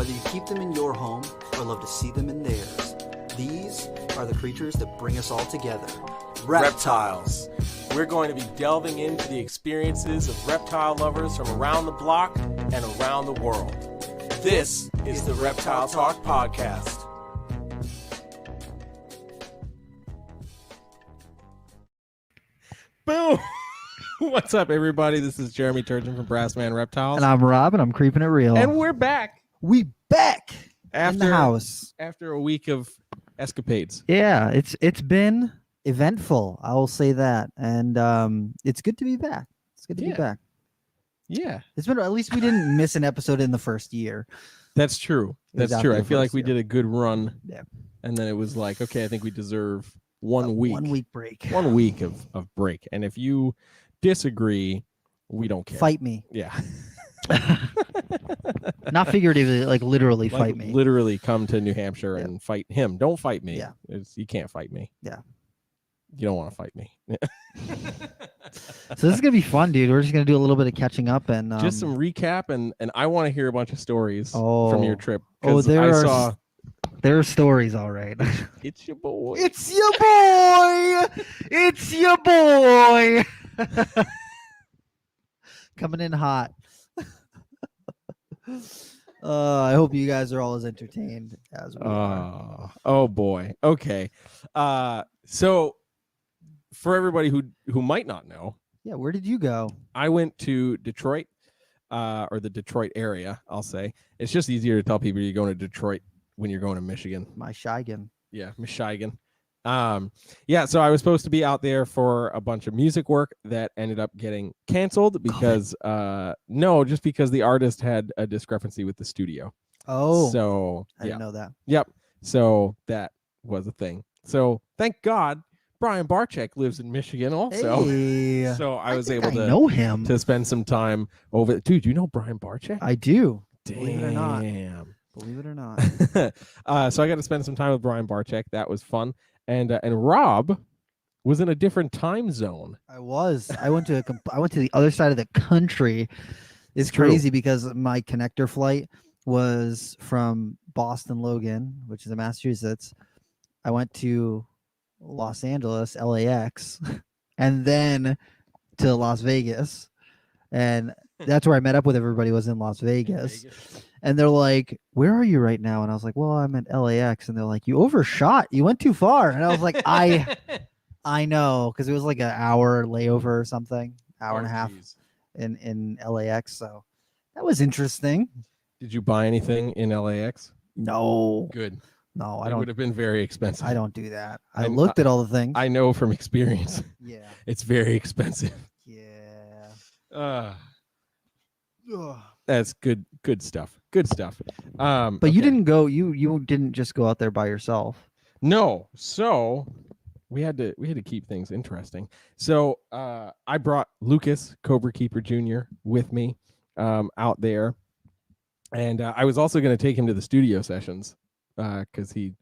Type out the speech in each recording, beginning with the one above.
Whether you keep them in your home or love to see them in theirs, these are the creatures that bring us all together. Reptiles. We're going to be delving into the experiences of reptile lovers from around the block and around the world. This is the Reptile Talk Podcast. Boom! What's up, everybody? This is Jeremy Turgeon from Brassman Reptiles. And I'm Rob, and I'm keeping it real. And we're back. We back After, in the house. After a week of escapades. Yeah, it's been eventful. I will say that. And it's good to be back. It's good to be back. Yeah. It's been, at least we didn't miss an episode in the first year. That's true. That's true. I feel like we did a good run. Yeah. And then it was like, okay, I think we deserve 1 week. 1 week break. 1 week of break. And if you disagree, we don't care. Fight me. Yeah. Not figuratively, like literally fight me. Literally come to New Hampshire and fight him. Don't fight me. Yeah. You can't fight me. Yeah. You don't want to fight me. So this is gonna be fun, dude. We're just gonna do a little bit of catching up and just some recap, and I want to hear a bunch of stories from from your trip. There are stories, all right. It's your boy. It's your boy. It's your boy. Coming in hot. I hope you guys are all as entertained as we are. Oh boy. Okay. So for everybody who might not know, yeah, where did you go? I went to Detroit, or the Detroit area. I'll say it's just easier to tell people you're going to Detroit when you're going to Michigan. Michigan. Yeah, Michigan. Yeah, so I was supposed to be out there for a bunch of music work that ended up getting canceled because just because the artist had a discrepancy with the studio. Oh, so I didn't know that. Yep. So that was a thing. So thank God Brian Barczyk lives in Michigan also. Hey. So I was able to know him to spend some time over. Dude, you know Brian Barczyk? I do. Damn. Believe it or not. Believe it or not. So I got to spend some time with Brian Barczyk. That was fun. And Rob was in a different time zone. I was. I went to the other side of the country. It's crazy because my connector flight was from Boston Logan, which is in Massachusetts. I went to Los Angeles, LAX, and then to Las Vegas. And that's where I met up with everybody, was in Las Vegas. And they're like, where are you right now? And I was like, well, I'm at LAX. And they're like, you overshot. You went too far. And I was like, I know, because it was like an hour layover or something, hour and a half in LAX. So that was interesting. Did you buy anything in LAX? No. Good. No, I it don't. Would have been very expensive. I don't do that. I looked at all the things. I know from experience. Yeah. It's very expensive. Yeah. That's good stuff. Good stuff. But you didn't go. You didn't just go out there by yourself. No. So we had to keep things interesting. So I brought Lucas Cobra Keeper Jr. with me out there, and I was also going to take him to the studio sessions because he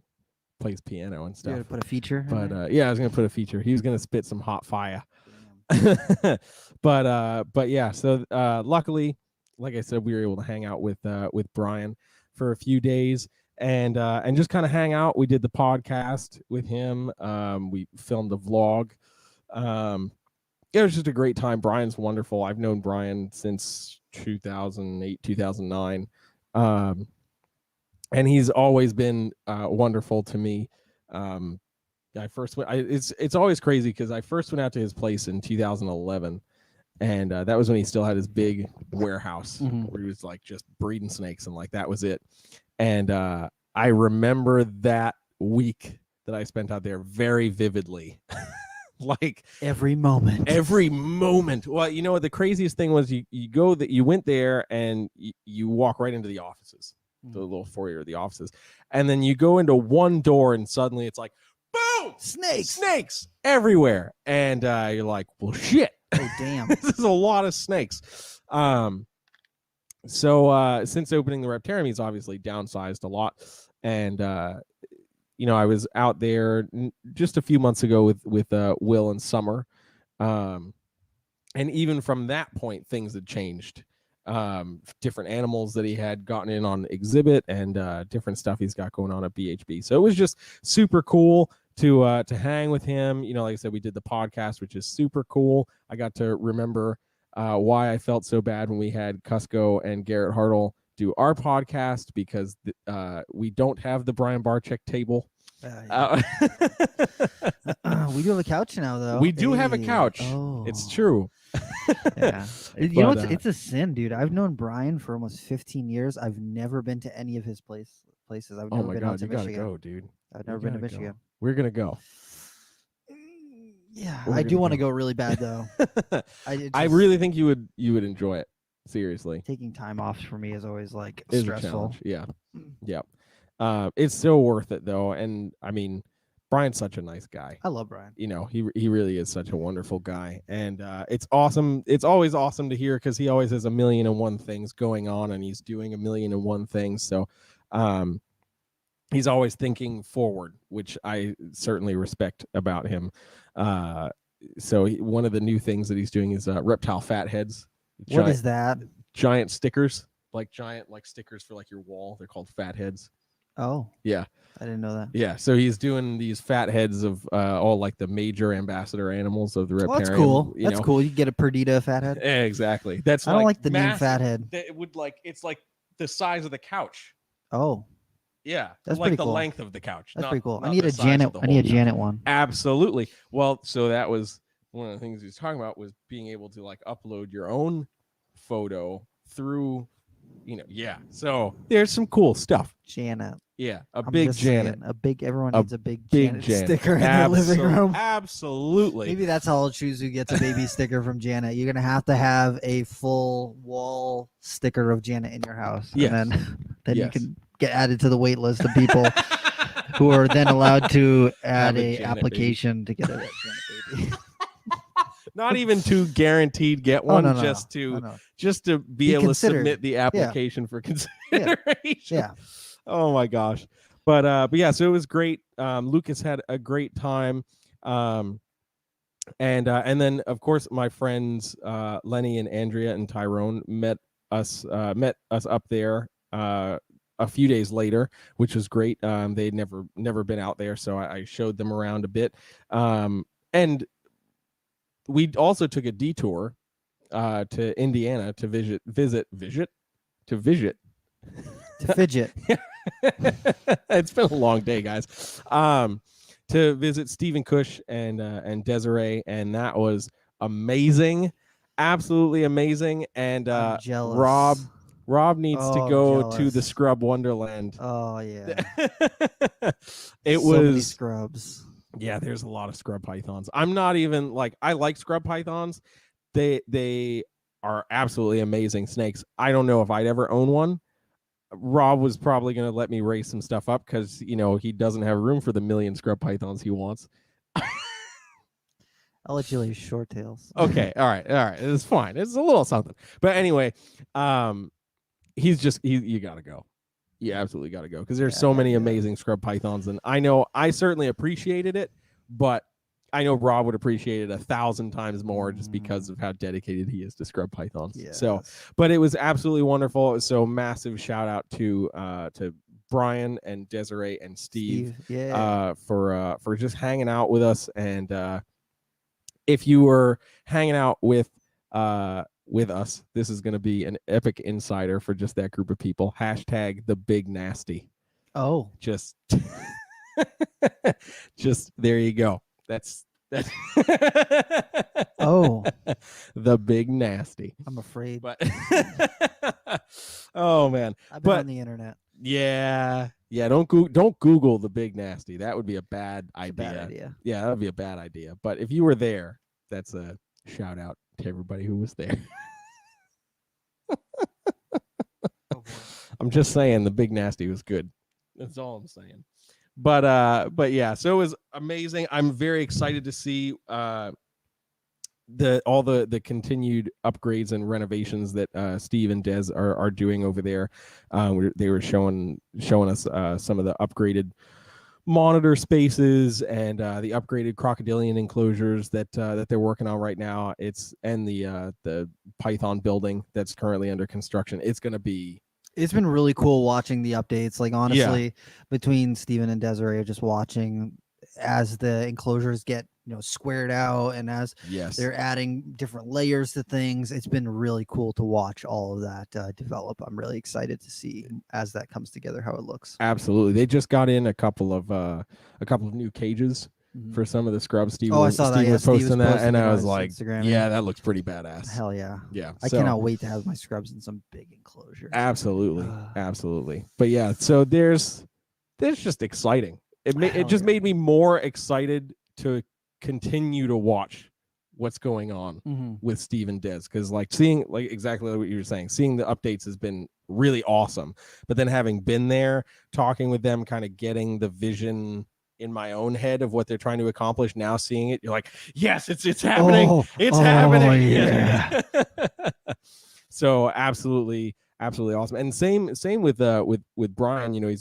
plays piano and stuff. You had to put a feature. But yeah, I was going to put a feature. He was going to spit some hot fire. But yeah. So luckily, like I said, we were able to hang out with Brian for a few days and just kind of hang out. We did the podcast with him. We filmed a vlog. It was just a great time. Brian's wonderful. I've known Brian since 2008, 2009. And he's always been wonderful to me. It's always crazy because I first went out to his place in 2011. And that was when he still had his big warehouse where he was like just breeding snakes and like that was it. And I remember that week that I spent out there very vividly. Like every moment. Well, you know what the craziest thing was? You went there and you walk right into the offices, the little foyer of the offices, and then you go into one door and suddenly it's like, boom, snakes everywhere, and you're like, well, shit. Oh, damn. This is a lot of snakes. So since opening the Reptarium, he's obviously downsized a lot. And, I was out there just a few months ago with Will and Summer. And even from that point, things had changed. different animals that he had gotten in on exhibit, and different stuff he's got going on at BHB. So it was just super cool to hang with him. You know, like I said, we did the podcast, which is super cool. I got to remember why I felt so bad when we had Cusco and Garrett Hartle do our podcast, because we don't have the Brian Barczyk table. We do have a couch now, though. We do have a couch. Oh. It's true. Yeah. You know, it's a sin, dude. I've known Brian for almost 15 years. I've never been to any of his places. I've never been out to Michigan. You gotta go, dude. I've never been to Michigan. We're gonna go. Yeah, I do want to go really bad, though. I really think you would enjoy it. Seriously, taking time off for me is always like is stressful. Yeah. It's still worth it though, and I mean, Brian's such a nice guy. I love Brian. You know, he really is such a wonderful guy, and it's awesome. It's always awesome to hear, because he always has 1,000,001 things going on, and he's doing 1,000,001 things. So, he's always thinking forward, which I certainly respect about him. So one of the new things that he's doing is reptile fat heads. What is that? Giant stickers, giant stickers for your wall. They're called fat heads. Oh, yeah. I didn't know that. Yeah, so he's doing these fat heads of all the major ambassador animals of the Reptarium. Well, that's cool. That's cool. You get a Perdita fat head. Yeah, exactly. That's I don't like the massive. name fat head. It would it's like the size of the couch. Oh. Yeah, that's like pretty the cool. length of the couch. That's pretty cool. I need a Janet. I need a Janet one. Absolutely. Well, so that was one of the things he was talking about, was being able to upload your own photo through, yeah. So there's some cool stuff. Janet. Yeah, big Janet. Everyone needs a big Janet sticker in their living room. Absolutely. Maybe that's how I'll choose who gets a baby sticker from Janet. You're gonna have a full wall sticker of Janet in your house. Yes. And then you can get added to the wait list of people who are then allowed to add a application to get a Janet baby. Not even to guaranteed get one, just to be able to submit the application for consideration. Yeah. Oh my gosh. But yeah, so it was great. Lucas had a great time. And then of course my friends Lenny and Andrea and Tyrone met us up there a few days later, which was great. They'd never been out there, so I showed them around a bit. And we also took a detour to Indiana to visit. It's been a long day, guys. To visit Stephen Cush and Desiree, and that was amazing, absolutely amazing. And Rob needs to go to the Scrub Wonderland. Oh yeah, it so was many scrubs. Yeah, there's a lot of scrub pythons. I'm not even I like scrub pythons. They are absolutely amazing snakes. I don't know if I'd ever own one. Rob was probably going to let me raise some stuff up, because he doesn't have room for the 1,000,000 scrub pythons he wants. I'll let you lay short tails. Okay, all right, it's fine. It's a little something, but anyway, you gotta go. You absolutely gotta go, because there's so many amazing scrub pythons, and I know I certainly appreciated it, but I know Rob would appreciate it 1,000 times more, just because of how dedicated he is to scrub pythons. Yes. So, but it was absolutely wonderful. So massive shout out to Brian and Desiree and Steve. For just hanging out with us. And if you were hanging out with us, this is going to be an epic insider for just that group of people. Hashtag the big nasty. Oh, just there you go. That's oh, the big nasty. I'm afraid. But oh man, I've been on the internet. Yeah. Don't Google the big nasty. That would be a bad idea. Bad idea. Yeah, that would be a bad idea. But if you were there, that's a shout out to everybody who was there. I'm just saying the big nasty was good. That's all I'm saying. But yeah, so it was amazing. I'm very excited to see all the continued upgrades and renovations that Steve and Des are doing over there. They were showing us some of the upgraded monitor spaces and the upgraded crocodilian enclosures that they're working on right now. And the python building that's currently under construction. It's going to be. It's been really cool watching the updates. Like honestly, between Steven and Desiree, just watching as the enclosures get squared out and as they're adding different layers to things. It's been really cool to watch all of that develop. I'm really excited to see as that comes together how it looks. Absolutely. They just got in a couple of new cages for some of the scrubs. Steve I saw that. Steve was posting that, and I was on like, Instagram, yeah, that looks pretty badass. Hell yeah. Yeah. I cannot wait to have my scrubs in some big enclosure. Absolutely. Absolutely. But yeah, so there's just exciting. It just made me more excited to continue to watch what's going on with Steve and Des, because seeing exactly what you were saying, seeing the updates has been really awesome. But then having been there, talking with them, kind of getting the vision in my own head of what they're trying to accomplish, now seeing it, you're like, yes, it's happening. It's happening. Yeah. So absolutely awesome. And same with Brian.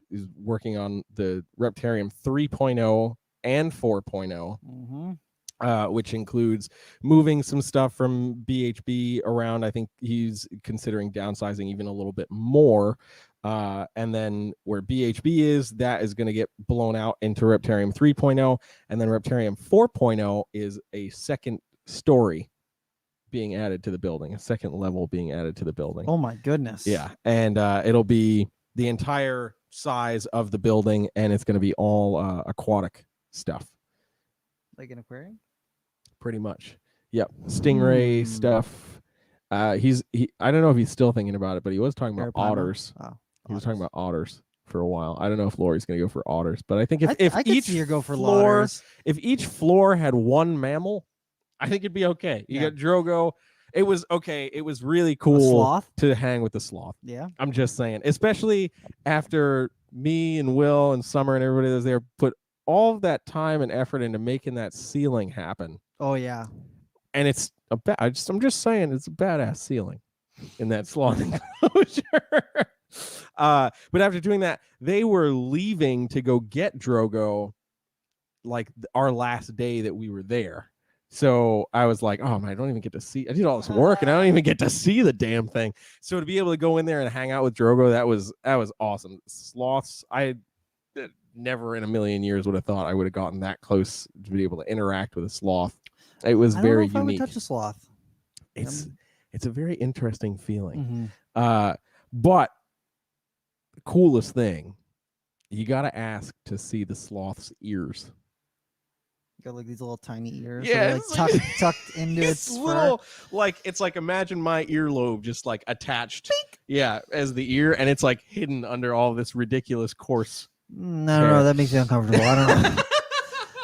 He's working on the Reptarium 3.0 and 4.0, which includes moving some stuff from BHB around. I think he's considering downsizing even a little bit more. And then where BHB is, that is going to get blown out into Reptarium 3.0. And then Reptarium 4.0 is a second story being added to the building, a second level being added to the building. Oh my goodness. Yeah. And it'll be the entire size of the building, and it's going to be all aquatic stuff. Like an aquarium? Pretty much. Yep. Stingray stuff. I don't know if he's still thinking about it, but he was talking about otters. He was talking about otters for a while. I don't know if Lori's going to go for otters, but I think if I each could see her go for floor, otters. if each floor had one mammal, I think it'd be okay. You got Drogo. It was okay. It was really cool to hang with the sloth. Yeah. I'm just saying, especially after me and Will and Summer and everybody that was there put all of that time and effort into making that ceiling happen. Oh yeah. And it's I'm just saying, it's a badass ceiling in that sloth enclosure. But after doing that, they were leaving to go get Drogo our last day that we were there. So I was like, oh man, I don't even get to see. I did all this work and I don't even get to see the damn thing. So to be able to go in there and hang out with Drogo, that was awesome. Sloths, I never in a million years would have thought I would have gotten that close to be able to interact with a sloth. It was very unique. I would touch a sloth. It's a very interesting feeling. But the coolest thing, you got to ask to see the sloth's ears. Got these little tiny ears. Yeah, tucked into its little fur. It's imagine my earlobe just attached. Pink. Yeah, as the ear, and it's hidden under all this ridiculous coarse. No, that makes me uncomfortable. I don't know.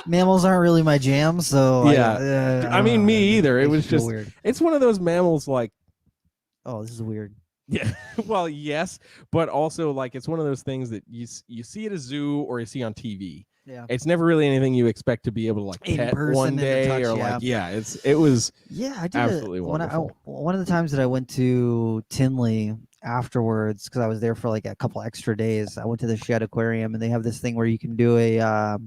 Mammals aren't really my jam, so yeah. I mean, me either. It was just weird. It's one of those mammals oh, this is weird. Yeah, well, yes, but also it's one of those things that you see at a zoo or you see on TV. Yeah, it's never really anything you expect to be able to pet one day touch, or it was I did absolutely wonderful. One of the times that I went to Tinley afterwards, because I was there for a couple extra days, I went to the Shed Aquarium, and they have this thing where you can do a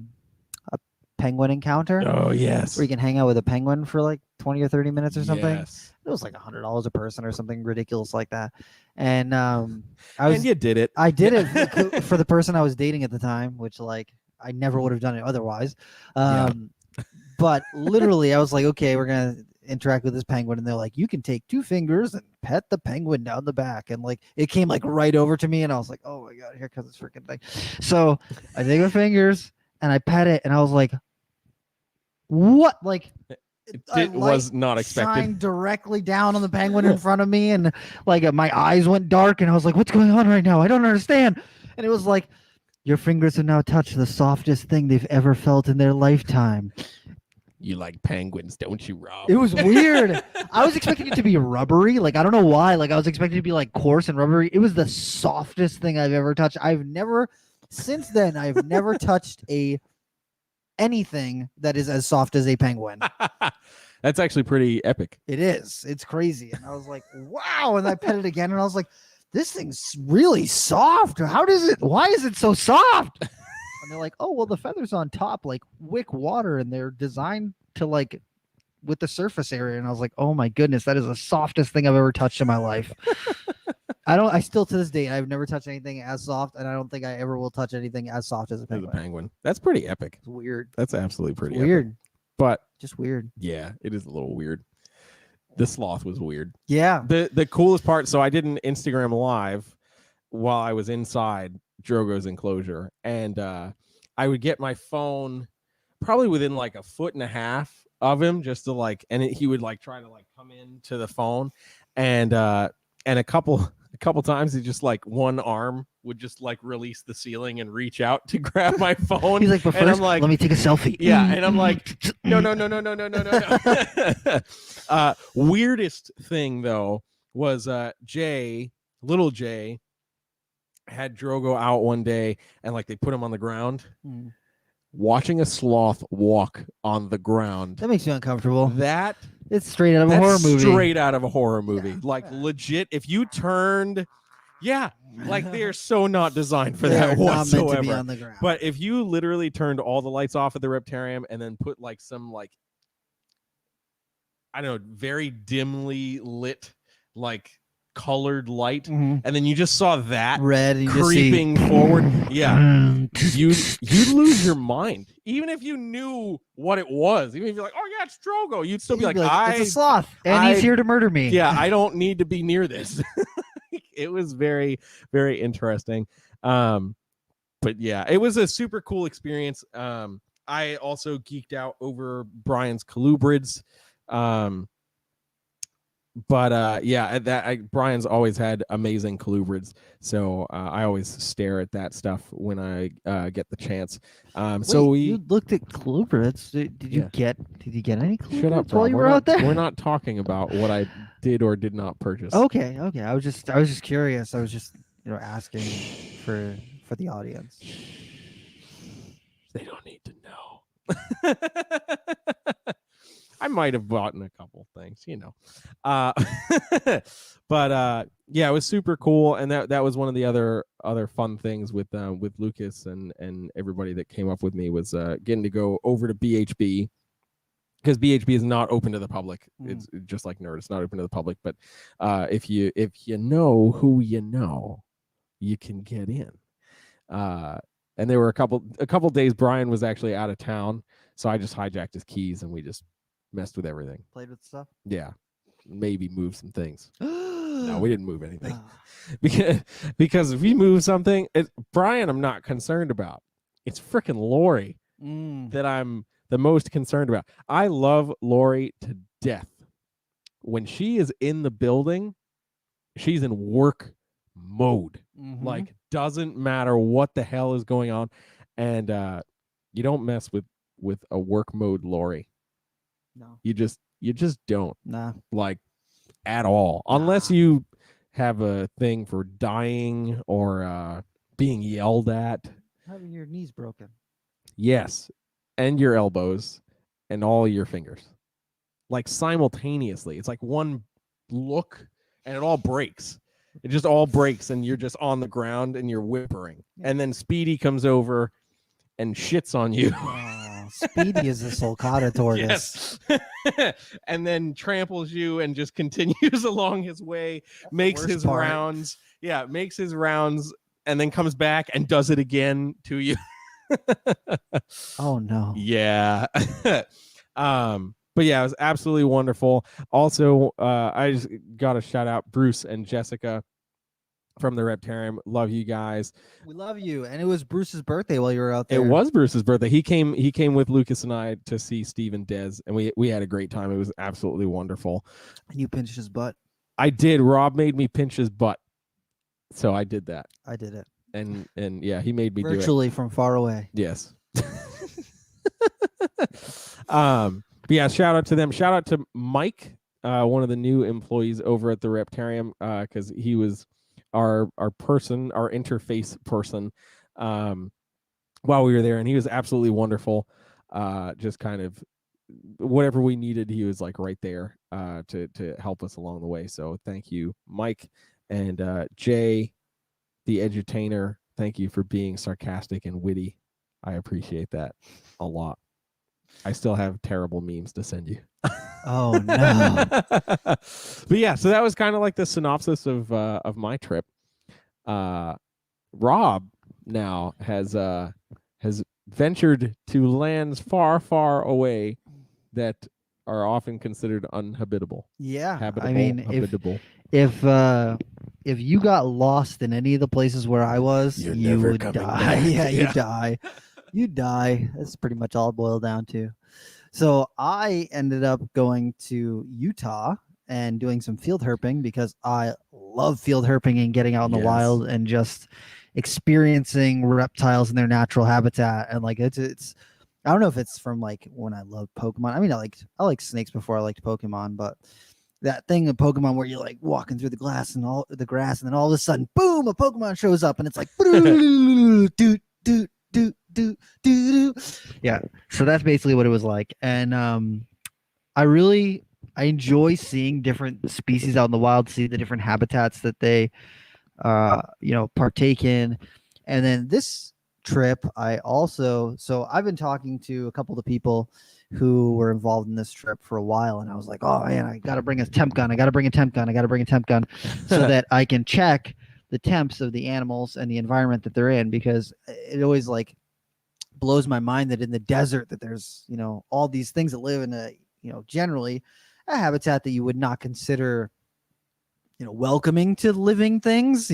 penguin encounter. Oh yes, where you can hang out with a penguin for 20 or 30 minutes or something. Yes. It was $100 a person or something ridiculous like that. And and you did it. I did it for the person I was dating at the time, which I never would have done it otherwise. But literally I was like, okay, we're going to interact with this penguin. And they're like, you can take 2 fingers and pet the penguin down the back. And it came right over to me. And I was like, oh my God, here comes this freaking thing. So I take my fingers and I pet it. And I was like, what? It was not expected. Shined directly down on the penguin in front of me. And my eyes went dark and I was like, what's going on right now? I don't understand. And it was your fingers have now touched the softest thing they've ever felt in their lifetime. You like penguins, don't you, Rob? It was weird. I was expecting it to be rubbery. I don't know why. I was expecting it to be coarse and rubbery. It was the softest thing I've ever touched. Since then, I've never touched anything that is as soft as a penguin. That's actually pretty epic. It is. It's crazy. And I was like, wow. And I pet it again and I was like, this thing's really soft. Why is it so soft? And they're like, oh, well, the feathers on top like wick water, and they're designed to like with the surface area. And I was like, oh my goodness, that is the softest thing I've ever touched in my life. I still to this day, I've never touched anything as soft, and I don't think I ever will touch anything as soft as a penguin. That's pretty epic. It's weird. That's absolutely pretty weird. epic. But just weird. Yeah, it is a little weird. The sloth was weird. Yeah. The coolest part, so I did an Instagram live while I was inside Drogo's enclosure, and I would get my phone probably within like a foot and a half of him, just to like, and he would like try to like come into the phone, and a couple times he just like one arm would just like release the ceiling and reach out to grab my phone. He's like, but first, I'm like, let me take a selfie. Yeah, and I'm like, no. Weirdest thing though was little Jay had Drogo out one day, and like they put him on the ground. Watching a sloth walk on the ground, that makes you uncomfortable. It's straight out of a horror movie. Straight out of a horror movie. Legit. If you turned, like they are so not designed for that whatsoever. Not meant to be on the ground. But if you literally turned all the lights off at the Reptarium and then put like some like, I don't know, very dimly lit like colored light, and then you just saw that red and creeping forward, you'd lose your mind. Even if you knew what it was, even if you're like, oh yeah, it's Drogo, you'd still be like, it's a sloth, and he's here to murder me. Yeah, I don't need to be near this. It was very, very interesting. But yeah, it was a super cool experience. I also geeked out over Brian's colubrids. But Brian's always had amazing colubrids, so I always stare at that stuff when I get the chance. You looked at colubrids. Did you get any colubrids? Shut up, while you were out there? We're not talking about what I did or did not purchase. Okay. I was just curious. I was just asking for the audience. They don't need to know. I might have bought in a couple things, but yeah, it was super cool, and that was one of the other fun things with Lucas and everybody that came up with me was getting to go over to BHB, because BHB is not open to the public. It's just like Nerd, it's not open to the public, but if you know who you know, you can get in. And there were a couple days Brian was actually out of town, so I just hijacked his keys and we just messed with everything. Played with stuff? Yeah. Maybe move some things. No, we didn't move anything. Because if we move something, Brian I'm not concerned about. It's freaking Lori that I'm the most concerned about. I love Lori to death. When she is in the building, she's in work mode. Like, doesn't matter what the hell is going on. And you don't mess with a work mode Lori. No. You just don't. Nah. Like, at all. Unless you have a thing for dying or being yelled at. Having your knees broken. Yes. And your elbows and all your fingers. Like, simultaneously. It's like one look and it all breaks. It just all breaks and you're just on the ground and you're whimpering. Yeah. And then Speedy comes over and shits on you. Speedy is a sulcata tortoise. Yes. And then tramples you and just continues along his way, makes his rounds. Yeah, makes his rounds and then comes back and does it again to you. Oh no. Yeah. But yeah, it was absolutely wonderful. Also, I just got to shout out Bruce and Jessica from the Reptarium. Love you guys. We love you. And it was Bruce's birthday while you were out there. It was Bruce's birthday. He came with Lucas and I to see Steve and Dez, and we had a great time. It was absolutely wonderful. And you pinched his butt. I did. Rob made me pinch his butt. So I did that. I did it. And yeah, he made me do it. Virtually from far away. Yes. But yeah, shout out to them. Shout out to Mike, one of the new employees over at the Reptarium, because he was our interface person while we were there, and he was absolutely wonderful. Just kind of whatever we needed, he was like right there to help us along the way. So thank you, Mike. And Jay, the edutainer, thank you for being sarcastic and witty. I appreciate that a lot. I still have terrible memes to send you. Oh no. But yeah, so that was kind of like the synopsis of my trip. Rob now has ventured to lands far, far away that are often considered uninhabitable. Yeah. Habitable, I mean, habitable. if you got lost in any of the places where I was, You're you never would coming die. back. Yeah, you Yeah. die. You die. That's pretty much all it boiled down to. So I ended up going to Utah and doing some field herping because I love field herping and getting out in the Yes. wild and just experiencing reptiles in their natural habitat. And like it's I don't know if it's from like when I love Pokemon. I mean, I like snakes before I liked Pokemon, but that thing of Pokemon where you're like walking through the glass and all the grass, and then all of a sudden, boom, a Pokemon shows up, and it's like, doot, doot, doot, doot, doot, doot. Yeah. So that's basically what it was like, and I enjoy seeing different species out in the wild, see the different habitats that they, partake in, and then this trip, so I've been talking to a couple of the people who were involved in this trip for a while, and I was like, oh man, I gotta bring a temp gun, so that I can check the temps of the animals and the environment that they're in, because it always like blows my mind that in the desert that there's all these things that live in a generally a habitat that you would not consider welcoming to living things.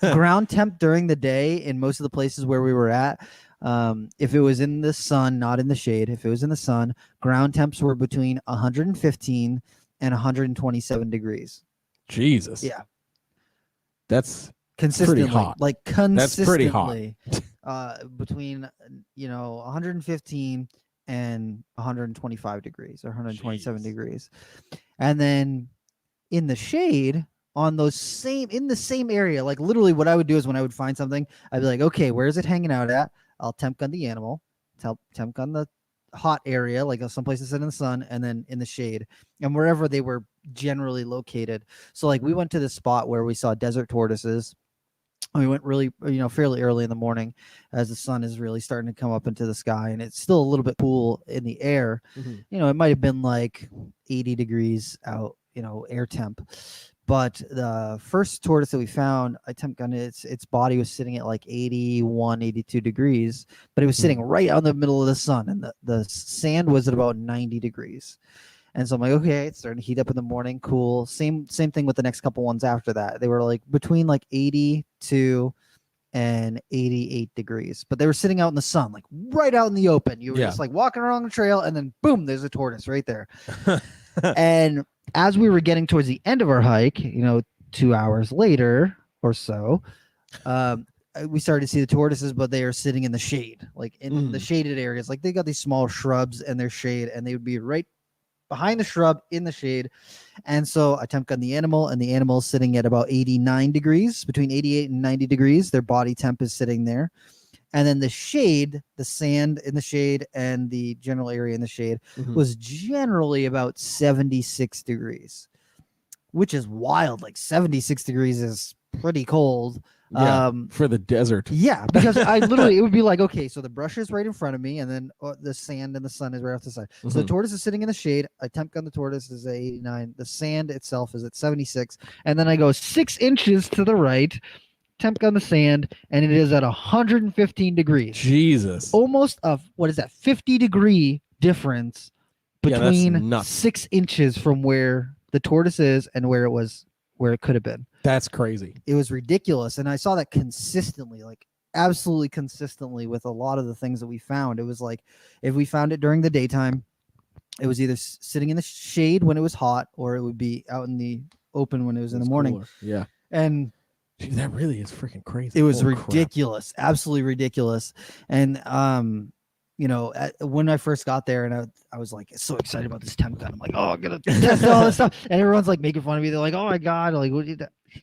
Ground temp during the day in most of the places where we were at, if it was in the sun, not in the shade, if it was in the sun, ground temps were between 115 and 127 degrees. Jesus. Yeah. That's consistently pretty hot. like consistently. That's pretty hot. Between 115 and 125 degrees or 127 degrees. And then in the shade in the same area, like literally what I would do is when I would find something, I'd be like, okay, where is it hanging out at? I'll temp gun the animal, temp gun the hot area, like someplace to sit in the sun, and then in the shade, and wherever they were generally located. So like we went to this spot where we saw desert tortoises. We went really, fairly early in the morning as the sun is really starting to come up into the sky, and it's still a little bit cool in the air. Mm-hmm. It might have been like 80 degrees out, air temp. But the first tortoise that we found, I temp gunned it, its body was sitting at like 81, 82 degrees, but it was sitting right out in the middle of the sun, and the sand was at about 90 degrees. And so I'm like, okay, it's starting to heat up in the morning. Cool. Same thing with the next couple ones after that. They were like between like 82 and 88 degrees, but they were sitting out in the sun, like right out in the open. You were just like walking along the trail, and then boom, there's a tortoise right there. And as we were getting towards the end of our hike, 2 hours later or so, we started to see the tortoises, but they are sitting in the shade, like in the shaded areas. Like they got these small shrubs in their shade, and they would be right behind the shrub in the shade. And so I temp gun the animal, and the animal is sitting at about 89 degrees, between 88 and 90 degrees. Their body temp is sitting there. And then the shade, the sand in the shade and the general area in the shade was generally about 76 degrees, which is wild. Like 76 degrees is pretty cold. For the desert. Yeah, because I literally, it would be like, okay, so the brush is right in front of me, and then the sand and the sun is right off the side. So the tortoise is sitting in the shade. I temp gun the tortoise is at 89. The sand itself is at 76. And then I go 6 inches to the right, temp gun the sand, and it is at 115 degrees. Jesus. Almost 50 degree difference between 6 inches from where the tortoise is and where it could have been. That's crazy. It was ridiculous. And I saw that consistently, like absolutely consistently with a lot of the things that we found. It was like, if we found it during the daytime, it was either sitting in the shade when it was hot, or it would be out in the open when it was in the morning. Cooler. Yeah. And that really is freaking crazy. It was ridiculous. Absolutely ridiculous. And, when I first got there, and I was like so excited about this temp gun. I'm like, oh, I'm going to test all this stuff. And everyone's like making fun of me. They're like, oh my God, like,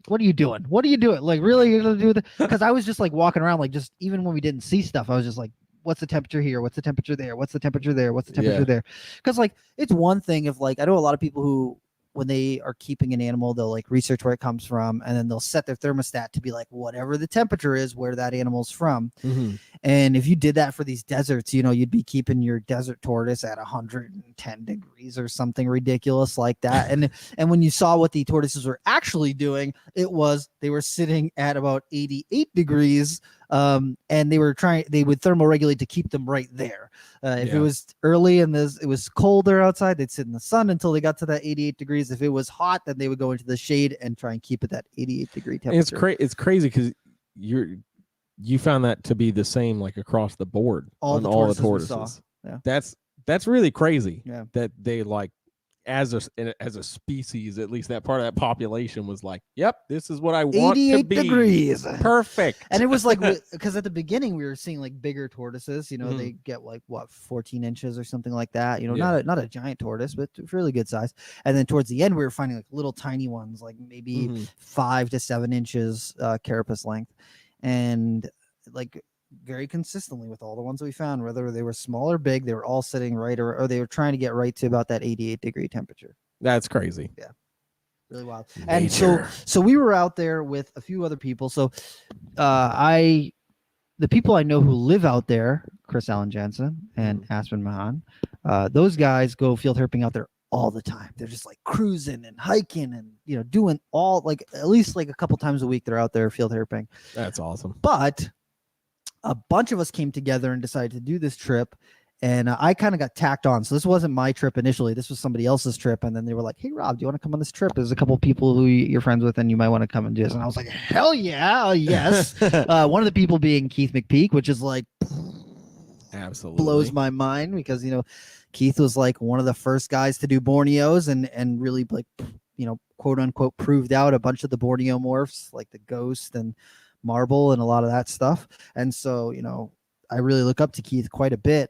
what are you doing? What are you doing? Like, really, you're going to do that? Because I was just like walking around, like, just even when we didn't see stuff, I was just like, what's the temperature here? What's the temperature there? What's the temperature there? What's the temperature there? Because like, it's one thing if like, I know a lot of people who when they are keeping an animal, they'll like research where it comes from, and then they'll set their thermostat to be like whatever the temperature is where that animal's from. And if you did that for these deserts, you'd be keeping your desert tortoise at 110 degrees or something ridiculous like that. And when you saw what the tortoises were actually doing, they were sitting at about 88 degrees. And they would thermoregulate to keep them right there. If it was early and it was colder outside, they'd sit in the sun until they got to that 88 degrees. If it was hot, then they would go into the shade and try and keep it that 88 degree temperature. It's crazy because you found that to be the same like across the board on all the tortoises. Yeah. That's really crazy. Yeah. That they like as a species, at least that part of that population was like, yep, this is what I want to be. 88 degrees. Perfect. And it was like, because at the beginning we were seeing like bigger tortoises, they get like 14 inches or something like that, not a giant tortoise, but really good size. And then towards the end, we were finding like little tiny ones, like maybe 5 to 7 inches carapace length. And like very consistently with all the ones that we found, whether they were small or big, they were all sitting right or they were trying to get right to about that 88 degree temperature. That's crazy. Yeah. Really wild. Nature. And so we were out there with a few other people. So the people I know who live out there, Chris Allen Jensen and Aspen Mahan, those guys go field herping out there all the time. They're just like cruising and hiking and doing all like at least like a couple times a week they're out there field herping. That's awesome. But a bunch of us came together and decided to do this trip, and I kind of got tacked on. So this wasn't my trip initially. This was somebody else's trip, and then they were like, "Hey Rob, do you want to come on this trip? There's a couple of people who you're friends with and you might want to come and do this." And I was like, "Hell yeah, yes." One of the people being Keith McPeak, which is like absolutely blows my mind because Keith was like one of the first guys to do Borneos and really like quote unquote proved out a bunch of the Borneo morphs like the ghost and marble and a lot of that stuff. And so I really look up to Keith quite a bit.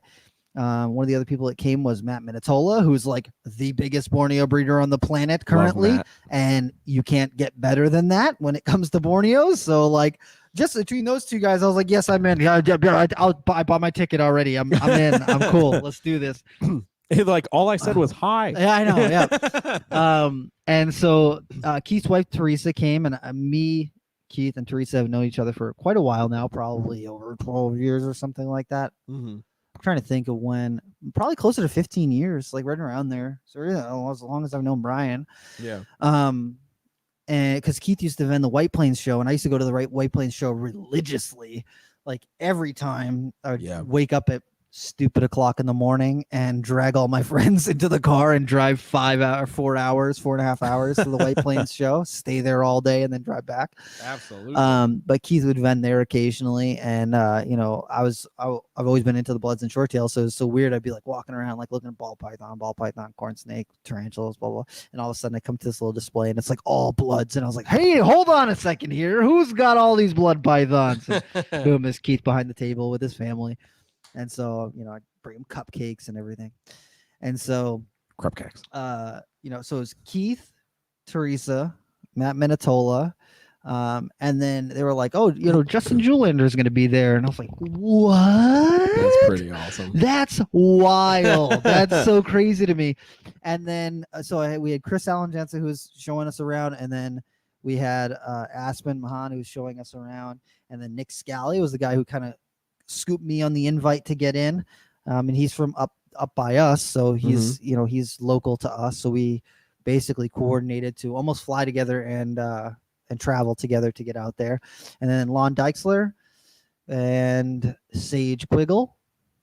One of the other people that came was Matt Minatola, who's like the biggest Borneo breeder on the planet currently, and you can't get better than that when it comes to Borneos. So like just between those two guys, I was like, yes, I'm in. I bought my ticket already. I'm in. I'm cool. Let's do this. Like all I said was hi. Yeah, I know. Yeah. And so Keith's wife Teresa came, and me, Keith, and Teresa have known each other for quite a while now, probably over 12 years or something like that. I'm trying to think of when, probably closer to 15 years, like right around there. So as long as I've known Brian. Yeah. And because Keith used to vend the White Plains show, and I used to go to the White Plains show religiously, like every time I would wake up at stupid o'clock in the morning and drag all my friends into the car and drive 4.5 hours to the White Plains show, stay there all day and then drive back. Absolutely. But Keith would vend there occasionally. And, I've always been into the bloods and short tails. So it's so weird. I'd be like walking around, like looking at ball python, corn snake, tarantulas, blah, blah. And all of a sudden I come to this little display and it's like all bloods. And I was like, hey, hold on a second here. Who's got all these blood pythons? And boom, is Keith behind the table with his family. And so, I bring him cupcakes and everything. And so, cupcakes. So it's Keith, Teresa, Matt Minatola. And then they were like, oh, Justin Julander is going to be there. And I was like, what? That's pretty awesome. That's wild. That's so crazy to me. And then, we had Chris Allen Jensen, who was showing us around. And then we had Aspen Mahan, who was showing us around. And then Nick Scally was the guy who kind of scooped me on the invite to get in, and he's from up by us, so he's he's local to us, so we basically coordinated to almost fly together and travel together to get out there. And then Lon Dykesler and Sage Quiggle,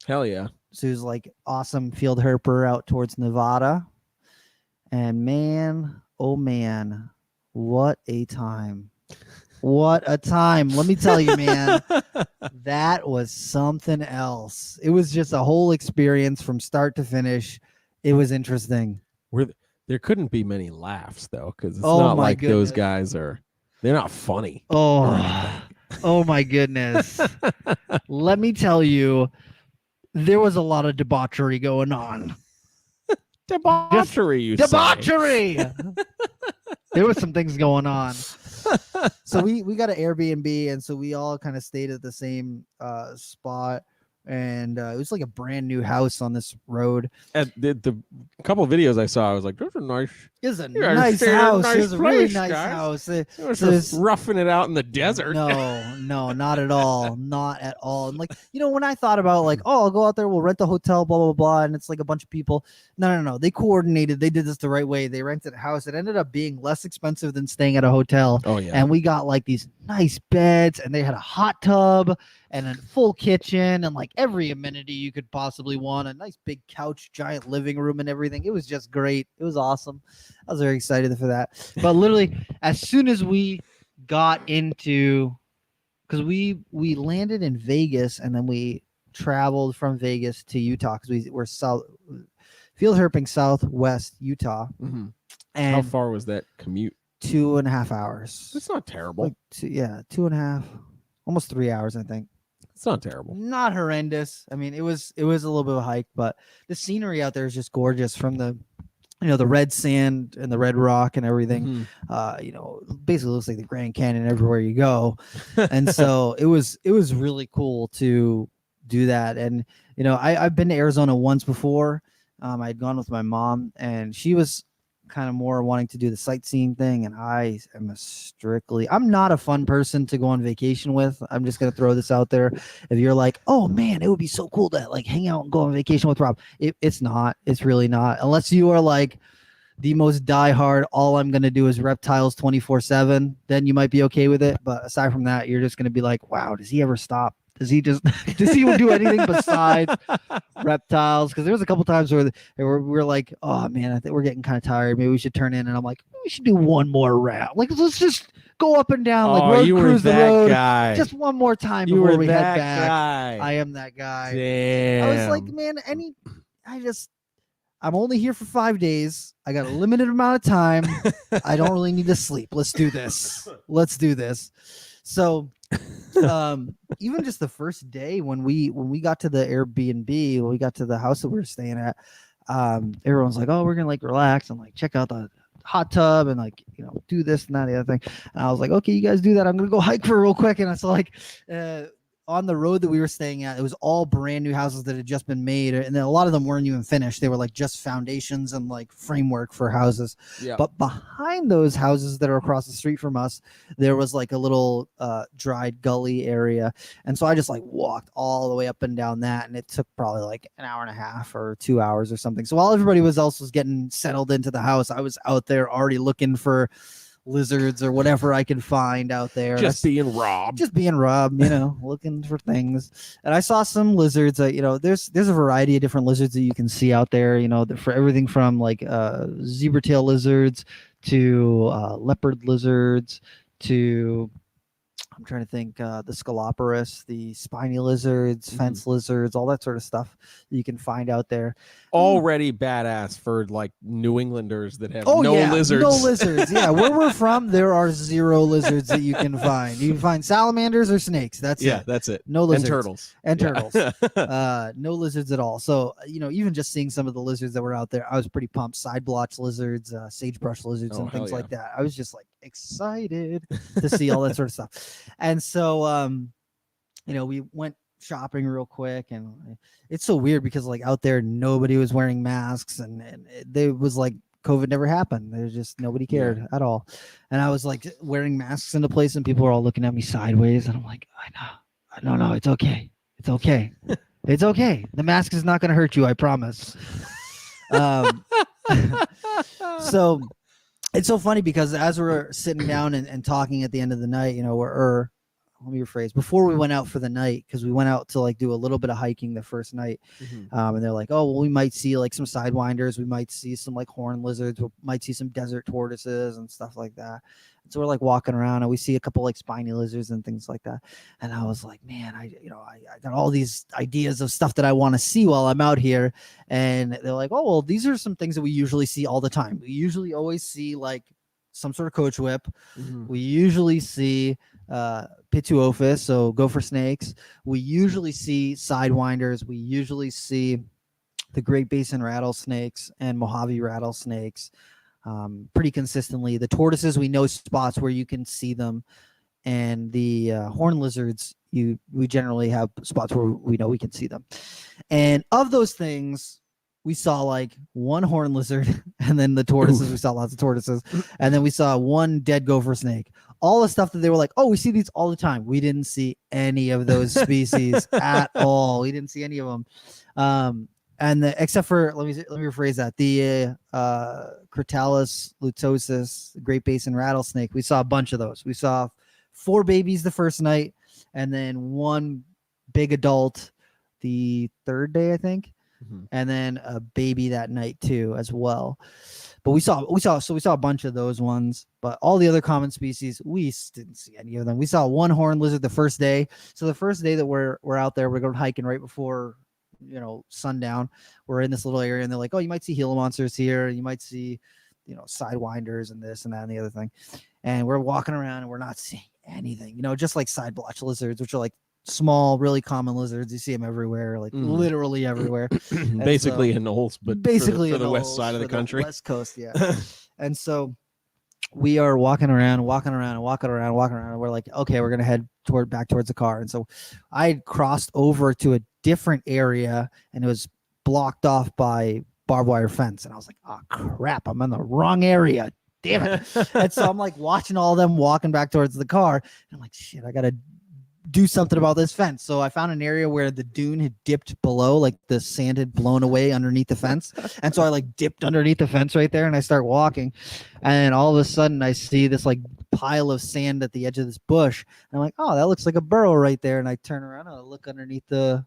hell yeah, so who's like awesome field herper out towards Nevada. And man, oh man, what a time. What a time. Let me tell you, man, that was something else. It was just a whole experience from start to finish. It was interesting. There couldn't be many laughs, though, because it's not like those guys they're not funny. Oh my goodness. Let me tell you, there was a lot of debauchery going on. Debauchery, debauchery. There was some things going on. So we got an Airbnb, and so we all kind of stayed at the same spot. and it was like a brand new house on this road. At the couple of videos I saw, I was like, "Those are nice." It was a You guys nice stayed in a house. nice It was a really place, nice guys. house. It was So just roughing it out in the desert. No, not at all. Not at all. And like, when I thought about like, oh, I'll go out there, we'll rent a hotel, blah, blah, blah. And it's like a bunch of people. No. They coordinated. They did this the right way. They rented a house. It ended up being less expensive than staying at a hotel. Oh, yeah. And we got like these nice beds, and they had a hot tub and a full kitchen and like every amenity you could possibly want, a nice big couch, giant living room and everything. It was just great. It was awesome. I was very excited for that. But literally, as soon as we got into, because we landed in Vegas and then we traveled from Vegas to Utah, because we're field herping southwest Utah. Mm-hmm. And how far was that commute? 2.5 hours. It's not terrible. Like 2.5, almost 3 hours, I think. It's not terrible. Not horrendous. I mean, it was a little bit of a hike, but the scenery out there is just gorgeous, from the the red sand and the red rock and everything. Mm-hmm. Basically looks like the Grand Canyon everywhere you go. And so it was really cool to do that. And I've been to Arizona once before. I'd gone with my mom, and she was kind of more wanting to do the sightseeing thing, and I am I'm not a fun person to go on vacation with. I'm just going to throw this out there. If you're like, oh man, it would be so cool to like hang out and go on vacation with Rob, it's really not, unless you are like the most diehard, all I'm going to do is reptiles 24/7, then you might be okay with it. But aside from that, you're just going to be like, wow, does he ever stop? Does he do anything besides reptiles? Because there was a couple times where we're like, oh man, I think we're getting kind of tired. Maybe we should turn in. And I'm like, we should do one more round. Like, let's just go up and down, like road cruise the road, guy. just one more time before we head back. I am that guy. Damn. I was like, man, I'm only here for 5 days. I got a limited amount of time. I don't really need to sleep. Let's do this. So even just the first day when we got to the Airbnb, when we got to the house that we were staying at, everyone's like, oh, we're gonna like relax and like check out the hot tub and like do this and that and the other thing. And I was like, okay, you guys do that, I'm gonna go hike for real quick. And I saw like on the road that we were staying at, it was all brand new houses that had just been made, and then a lot of them weren't even finished. They were like just foundations and like framework for houses. Yeah. But behind those houses that are across the street from us, there was like a little dried gully area, and so I just like walked all the way up and down that, and it took probably like an hour and a half or 2 hours or something. So while everybody else was getting settled into the house, I was out there already looking for lizards or whatever I could find out there. Just being Rob, looking for things. And I saw some lizards. There's a variety of different lizards that you can see out there. For everything from like zebra tail lizards to leopard lizards to, I'm trying to think, the Scaloporus, the spiny lizards, fence lizards, all that sort of stuff that you can find out there. Already badass for like New Englanders that have lizards. No lizards. Yeah, where we're from, there are 0 lizards that you can find. You can find salamanders or snakes. That's it. That's it. No lizards. And turtles. No lizards at all. So, even just seeing some of the lizards that were out there, I was pretty pumped. Side blotch lizards, sagebrush lizards, and things like that. I was just like excited to see all that sort of stuff. And so, we went shopping real quick, and it's so weird because like out there, nobody was wearing masks, and it was like COVID never happened. There's just nobody cared at all. And I was like wearing masks into place, and people were all looking at me sideways, and I'm like, I know, it's okay. It's okay. It's okay. The mask is not going to hurt you. I promise. So it's so funny because as we're sitting down and talking at the end of the night, let me rephrase, before we went out for the night, because we went out to like do a little bit of hiking the first night. And they're like, oh, well, we might see like some sidewinders. We might see some like horned lizards. We might see some desert tortoises and stuff like that. And so we're like walking around, and we see a couple like spiny lizards and things like that. And I was like, man, I got all these ideas of stuff that I want to see while I'm out here. And they're like, oh, well, these are some things that we usually see all the time. We usually always see like some sort of coach whip. We usually see Pituophis, so gopher snakes. We usually see sidewinders. We usually see the Great Basin rattlesnakes and Mojave rattlesnakes pretty consistently. The tortoises, we know spots where you can see them. and the horned lizards, we generally have spots where we know we can see them. And of those things, we saw like one horned lizard, and then the tortoises. Oof. We saw lots of tortoises, and then we saw one dead gopher snake. All the stuff that they were like, oh, we see these all the time. We didn't see any of those species at all. We didn't see any of them. And except for, let me rephrase that, the Crotalus lutosus, Great Basin rattlesnake, we saw a bunch of those. We saw 4 babies the first night, and then 1 big adult the third day, I think, and then a baby that night too as well. But we saw a bunch of those ones. But all the other common species, we didn't see any of them. We saw 1 horned lizard the first day. So the first day that we're out there, we're going hiking right before sundown. We're in this little area, and they're like, oh, you might see Gila monsters here, you might see sidewinders and this and that and the other thing. And we're walking around and we're not seeing anything, just like side blotch lizards, which are like small, really common lizards. You see them everywhere, like literally everywhere. Basically in Knowles, but basically for the west side of the country, west coast. Yeah. And so we are walking around. And we're like, okay, we're gonna head back towards the car. And so I crossed over to a different area, and it was blocked off by barbed wire fence. And I was like, oh crap, I'm in the wrong area. Damn it. And so I'm like watching all of them walking back towards the car. And I'm like, shit, I gotta do something about this fence. So I found an area where the dune had dipped below, like the sand had blown away underneath the fence. And so I like dipped underneath the fence right there, and I start walking, and all of a sudden I see this like pile of sand at the edge of this bush. And I'm like, oh, that looks like a burrow right there. And I turn around and I look underneath the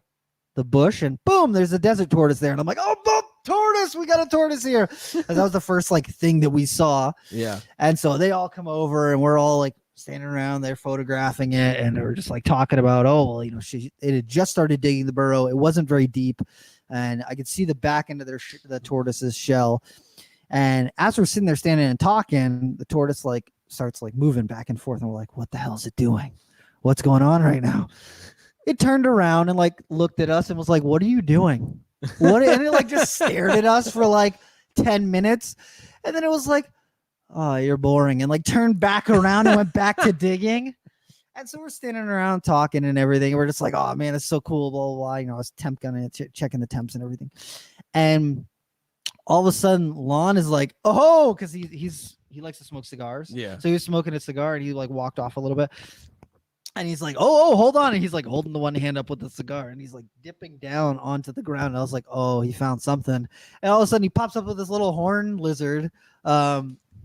bush, and boom, there's a desert tortoise there. And I'm like, oh, tortoise, we got a tortoise here. And that was the first like thing that we saw. Yeah. And so they all come over, and we're all like standing around there photographing it, and we're just like talking about, oh, well, it had just started digging the burrow. It wasn't very deep, and I could see the back end of the tortoise's shell. And as we're sitting there standing and talking, the tortoise like starts like moving back and forth, and we're like, what the hell is it doing? What's going on right now? It turned around and like looked at us and was like, what are you doing? And it like just stared at us for like 10 minutes, and then it was like, oh, you're boring, and like turned back around and went back to digging. And so we're standing around talking and everything. We're just like, oh man, it's so cool, blah blah blah. I was temp gunning, checking the temps and everything. And all of a sudden Lon is like, oh, because he likes to smoke cigars. Yeah. So he was smoking a cigar, and he like walked off a little bit. And he's like, oh, hold on. And he's like holding the one hand up with the cigar, and he's like dipping down onto the ground. And I was like, oh, he found something. And all of a sudden he pops up with this little horned lizard.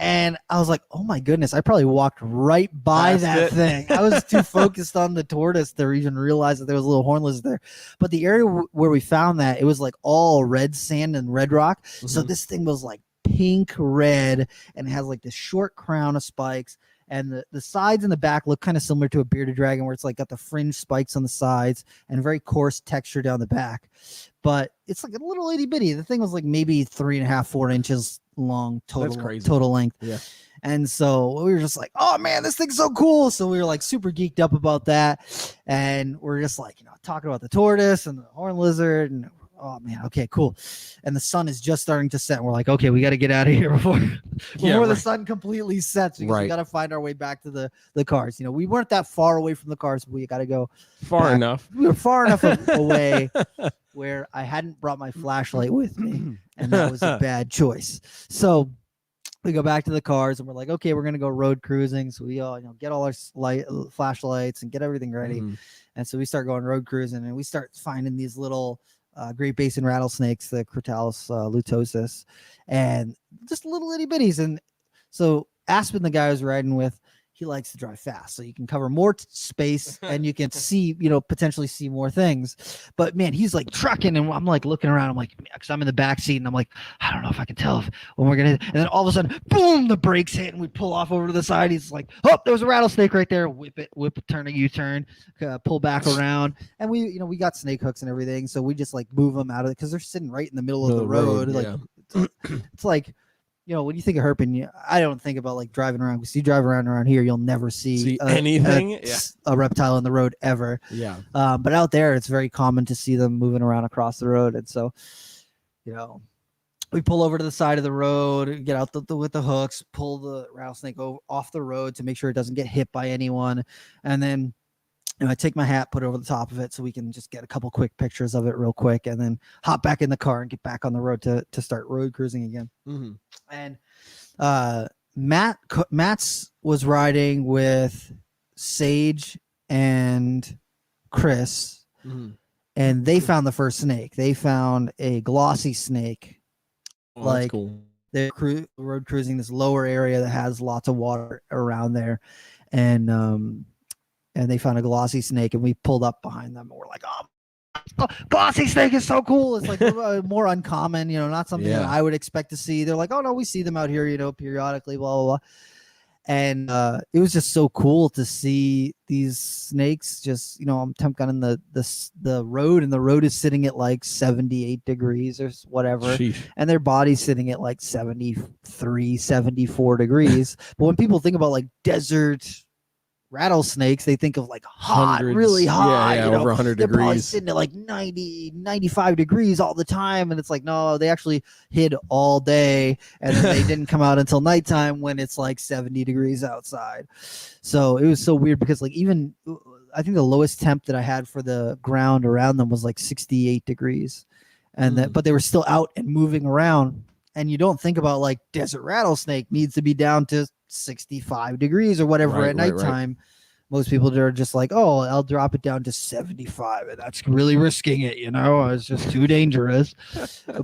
And I was like, oh my goodness, I probably walked right by that thing. I was too focused on the tortoise to even realize that there was a little horned lizard there. But the area where we found that, it was like all red sand and red rock. Mm-hmm. So this thing was like pink red, and it has like this short crown of spikes. And the sides and the back look kind of similar to a bearded dragon, where it's like got the fringe spikes on the sides and very coarse texture down the back. But it's like a little itty bitty. The thing was like maybe 3.5, 4 inches long total length. Yeah. And so we were just like, oh man, this thing's so cool. So we were like super geeked up about that. And we're just like, talking about the tortoise and the horned lizard, and oh man, okay, cool. And the sun is just starting to set, and we're like, okay, we got to get out of here before the sun completely sets, because we got to find our way back to the cars. We weren't that far away from the cars, but we got to go far enough. We were far enough away where I hadn't brought my flashlight with me, and that was a bad choice. So we go back to the cars, and we're like, okay, we're gonna go road cruising. So we all get all our flashlights and get everything ready. And so we start going road cruising, and we start finding these little Great Basin rattlesnakes, the Crotalus lutosus, and just little itty bitties. And so Aspen, the guy I was riding with, he likes to drive fast, so you can cover more space and you can see, potentially see more things. But man, he's like trucking, and I'm like looking around. I'm like, because I'm in the back seat, and I'm like, I don't know if I can tell when we're gonna. And then all of a sudden, boom, the brakes hit, and we pull off over to the side. He's like, oh, there was a rattlesnake right there. Whip it, turn a U-turn, pull back around, and we got snake hooks and everything. So we just like move them out of it, because they're sitting right in the middle of the road. Like it's like. When you think of herping, I don't think about like driving around, because you drive around here, you'll never see anything, a reptile on the road ever. Yeah. But out there, it's very common to see them moving around across the road. And so, we pull over to the side of the road, get out with the hooks, pull the rattlesnake off the road to make sure it doesn't get hit by anyone. And then I take my hat, put it over the top of it so we can just get a couple quick pictures of it real quick, and then hop back in the car and get back on the road to start road cruising again. Mm-hmm. And Matt's was riding with Sage and Chris, and they found the first snake. They found a glossy snake. Oh, like, that's cool. They're road cruising this lower area that has lots of water around there, and they found a glossy snake, and we pulled up behind them, and we're like, "Oh, glossy snake is so cool!" It's like more uncommon, not something that I would expect to see. They're like, "Oh no, we see them out here, periodically, blah blah blah." And it was just so cool to see these snakes just, I'm temp gunning the road, and the road is sitting at like 78 degrees or whatever. Sheesh. And their body's sitting at like 73, 74 degrees. But when people think about like desert rattlesnakes, they think of like hot, really hot, over 100 they're degrees. probably sitting at like 90, 95 degrees all the time, and it's like, no, they actually hid all day, and then they didn't come out until nighttime when it's like 70 degrees outside. So it was so weird because like even I think the lowest temp that I had for the ground around them was like 68 degrees, and but they were still out and moving around. And you don't think about like desert rattlesnake needs to be down to 65 degrees or whatever at nighttime. Right. Most people are just like, oh, I'll drop it down to 75, and that's really risking it, It's just too dangerous.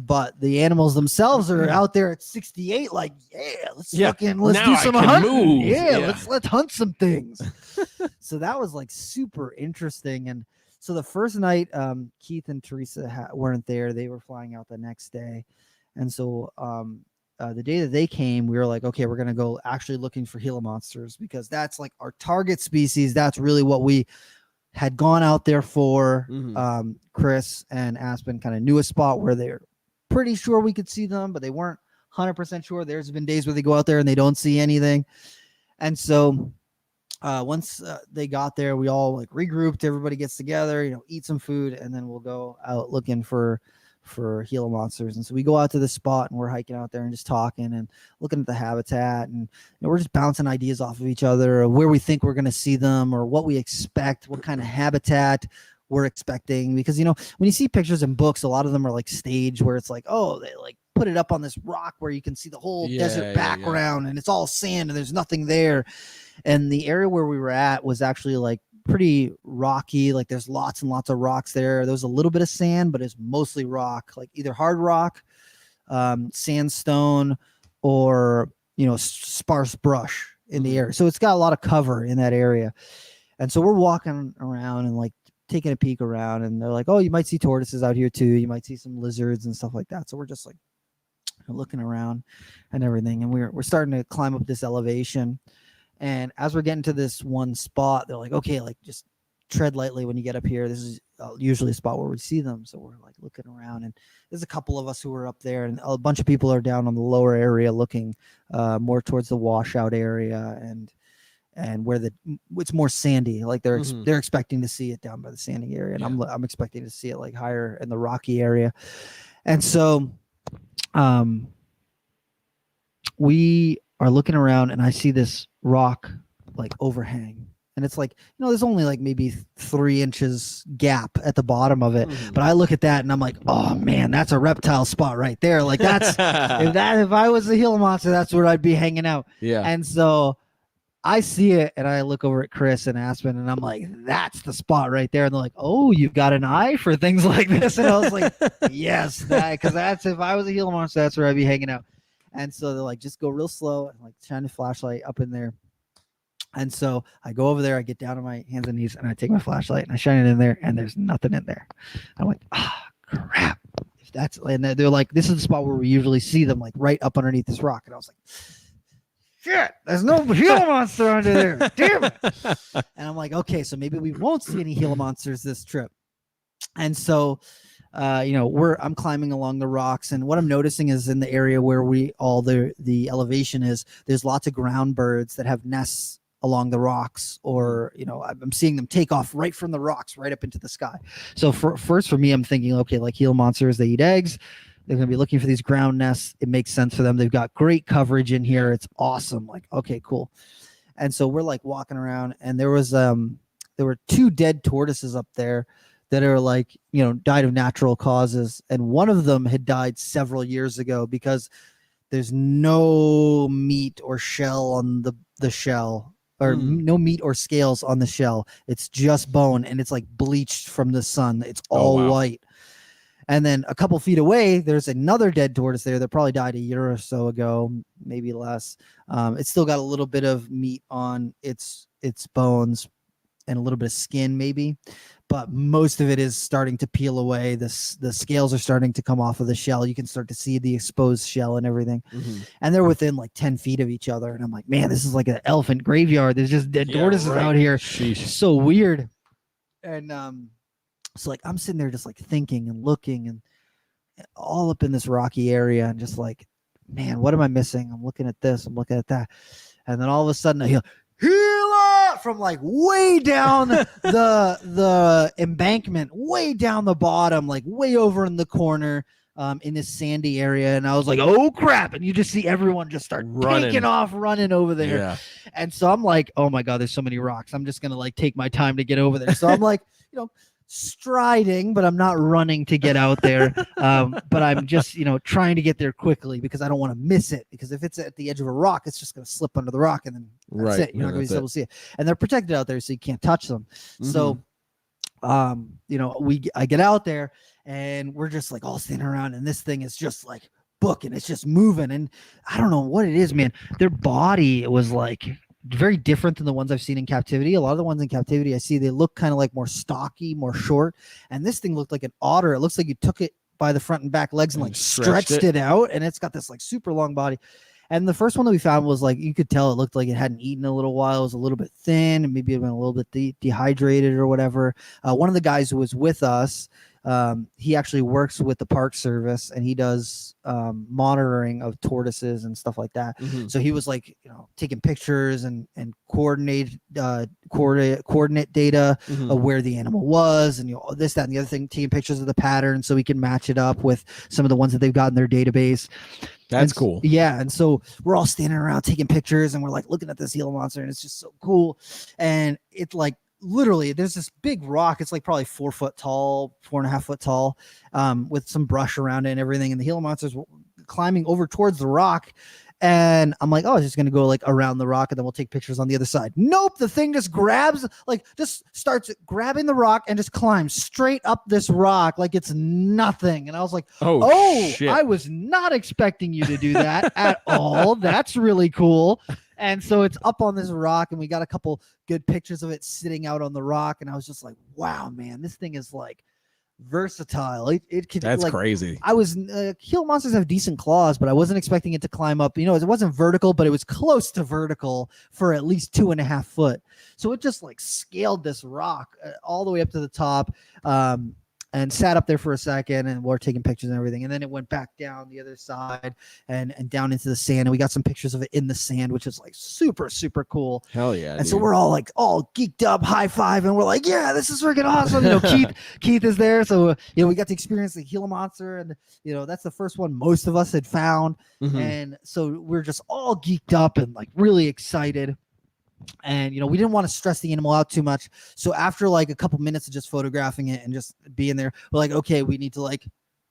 But the animals themselves are out there at 68, like, let's do some hunting. Let's hunt some things. So that was like super interesting. And so the first night, Keith and Teresa weren't there. They were flying out the next day. And so the day that they came, we were like, okay, we're going to go actually looking for Gila monsters, because that's like our target species. That's really what we had gone out there for. Chris and Aspen kind of knew a spot where they're pretty sure we could see them, but they weren't 100% sure. There's been days where they go out there and they don't see anything. And so once they got there, we all like regrouped, everybody gets together, eat some food, and then we'll go out looking for Gila monsters. And so we go out to the spot, and we're hiking out there and just talking and looking at the habitat, and we're just bouncing ideas off of each other of where we think we're going to see them, or what we expect, what kind of habitat we're expecting. Because when you see pictures in books, a lot of them are like staged, where it's like, oh, they like put it up on this rock where you can see the whole desert background, and it's all sand and there's nothing there. And the area where we were at was actually like pretty rocky. Like there's lots and lots of rocks there. There was a little bit of sand, but it's mostly rock, like either hard rock, sandstone, or sparse brush in the area. So it's got a lot of cover in that area. And so we're walking around and like taking a peek around, and they're like, oh, you might see tortoises out here too, you might see some lizards and stuff like that. So we're just like looking around and everything, and we're starting to climb up this elevation. And as we're getting to this one spot, they're like, okay, like just tread lightly when you get up here. This is usually a spot where we see them. So we're like looking around, and there's a couple of us who are up there, and a bunch of people are down on the lower area looking more towards the washout area and where it's more sandy. Like they're expecting to see it down by the sandy area, and I'm expecting to see it like higher in the rocky area. And so we are looking around, and I see this rock like overhang, and it's like, there's only like maybe 3 inches gap at the bottom of it. But I look at that and I'm like, oh man, that's a reptile spot right there. Like that's if I was a Gila monster, that's where I'd be hanging out. And so I see it, and I look over at Chris and Aspen, and I'm like, that's the spot right there. And they're like, oh, you've got an eye for things like this. And I was like, yes, because that's, if I was a Gila monster, that's where I'd be hanging out. And so they're like, just go real slow and like shine a flashlight up in there. And so I go over there, I get down on my hands and knees, and I take my flashlight and I shine it in there, and there's nothing in there. I'm like, crap. If that's, and they're like, this is the spot where we usually see them, like right up underneath this rock. And I was like, shit, there's no Gila monster under there. Damn it. And I'm like, okay, so maybe we won't see any Gila monsters this trip. And so I'm climbing along the rocks, and what I'm noticing is in the area where the elevation is, there's lots of ground birds that have nests along the rocks, or I'm seeing them take off right from the rocks right up into the sky. So first for me, I'm thinking, okay, like Gila monsters, they eat eggs. They're going to be looking for these ground nests. It makes sense for them. They've got great coverage in here. It's awesome. Like, okay, cool. And so we're like walking around, and there were 2 dead tortoises up there that are like, died of natural causes. And one of them had died several years ago because there's no meat or shell on the shell, or no meat or scales on the shell. It's just bone, and it's like bleached from the sun. It's all white. And then a couple feet away, there's another dead tortoise there that probably died a year or so ago, maybe less. It's still got a little bit of meat on its bones and a little bit of skin, maybe, but most of it is starting to peel away. The scales are starting to come off of the shell. You can start to see the exposed shell and everything. And they're within like 10 feet of each other. And I'm like, man, this is like an elephant graveyard. There's just dead tortoises out here. Sheesh. So weird. And so like I'm sitting there just like thinking and looking and all up in this rocky area and just like, man, what am I missing? I'm looking at this, I'm looking at that. And then all of a sudden I hear Gila from like way down the embankment, way down the bottom, like way over in the corner in this sandy area. And I was like, oh crap. And you just see everyone just start taking off running over there. Yeah. And so I'm like, oh my God, there's so many rocks. I'm just going to like take my time to get over there. So I'm like, striding, but I'm not running to get out there. But I'm just, trying to get there quickly because I don't want to miss it. Because if it's at the edge of a rock, it's just going to slip under the rock and then that's it. You're not going to be able to see it. And they're protected out there, so you can't touch them. So, I get out there and we're just like all standing around, and this thing is just like booking. It's just moving, and I don't know what it is, man. Their body was like very different than the ones I've seen in captivity. A lot of the ones in captivity I see, they look kind of like more stocky, more short. And this thing looked like an otter. It looks like you took it by the front and back legs and like stretched it out. And it's got this like super long body. And the first one that we found was like, you could tell it looked like it hadn't eaten a little while. It was a little bit thin and maybe it been a little bit dehydrated or whatever. One of the guys who was with us, he actually works with the Park Service, and he does monitoring of tortoises and stuff like that. So he was like, taking pictures and coordinate data of where the animal was, and this, that, and the other thing, taking pictures of the pattern so we can match it up with some of the ones that they've got in their database. That's cool. Yeah. And so we're all standing around taking pictures, and we're like looking at this Gila monster, and it's just so cool. And it's like, literally there's this big rock. It's like probably 4 foot tall, 4.5 foot tall, with some brush around it and everything. And the Gila monster's climbing over towards the rock. And I'm like, oh, it's just going to go like around the rock and then we'll take pictures on the other side. Nope. The thing just just starts grabbing the rock and just climbs straight up this rock like it's nothing. And I was like, oh shit. I was not expecting you to do that at all. That's really cool. And so it's up on this rock, and we got a couple good pictures of it sitting out on the rock. And I was just like, wow, man, this thing is like versatile. It could. That's like, crazy. I was Gila monsters have decent claws, but I wasn't expecting it to climb up. It wasn't vertical, but it was close to vertical for at least 2.5 foot. So it just like scaled this rock all the way up to the top. And sat up there for a second, and we're taking pictures and everything. And then it went back down the other side and down into the sand. And we got some pictures of it in the sand, which is like super, super cool. Hell yeah. And dude. So we're all geeked up, high five. And we're like, yeah, this is freaking awesome. Keith is there. So, we got to experience the Gila monster. And, that's the first one most of us had found. And so we're just all geeked up and like really excited. And we didn't want to stress the animal out too much, so after like a couple minutes of just photographing it and just being there, we're like, okay, we need to like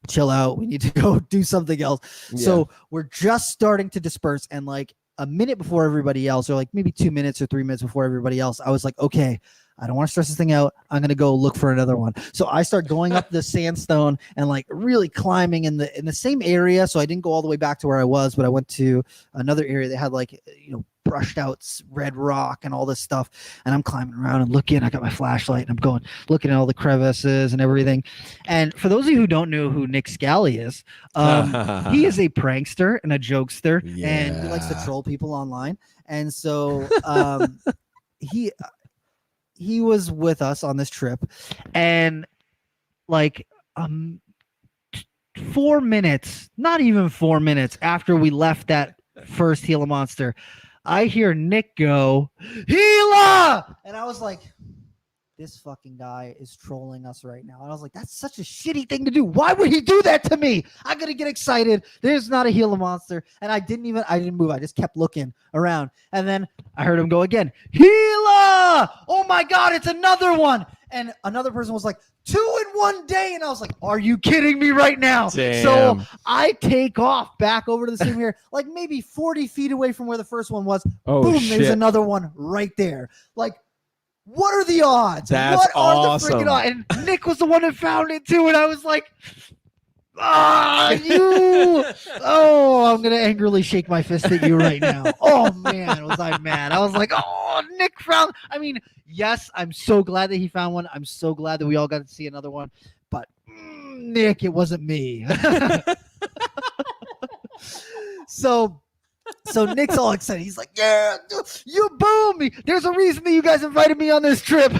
chill out, we need to go do something else. So we're just starting to disperse, and like a minute before everybody else, or like maybe 2 minutes or 3 minutes before everybody else, I was like, okay, I don't want to stress this thing out. I'm going to go look for another one. So I start going up the sandstone and like really climbing in the same area. So I didn't go all the way back to where I was, but I went to another area that had like, brushed out red rock and all this stuff. And I'm climbing around and looking. I got my flashlight and I'm looking at all the crevices and everything. And for those of you who don't know who Nick Scally is, he is a prankster and a jokester, and he likes to troll people online. And so he was with us on this trip, and like 4 minutes, not even 4 minutes after we left that first Gila monster, I hear Nick go, Gila! And I was like, this fucking guy is trolling us right now. And I was like, that's such a shitty thing to do. Why would he do that to me? I'm going to get excited. There's not a Gila monster. And I didn't move. I just kept looking around. And then I heard him go again, Gila! Oh my God, it's another one. And another person was like, 2 in 1 day. And I was like, are you kidding me right now? Damn. So I take off back over to the same here, like maybe 40 feet away from where the first one was. Oh, Boom, shit. there's another one right there. Like, what are the odds? That's what are awesome. the freaking odds? And Nick was the one that found it too. And I was like, you. Oh, I'm going to angrily shake my fist at you right now. Oh, man, was I mad. I was like, oh, Nick found. I mean, yes, I'm so glad that he found one. I'm so glad that we all got to see another one. But Nick, it wasn't me. So Nick's all excited. He's like, yeah, you boom me. There's a reason that you guys invited me on this trip.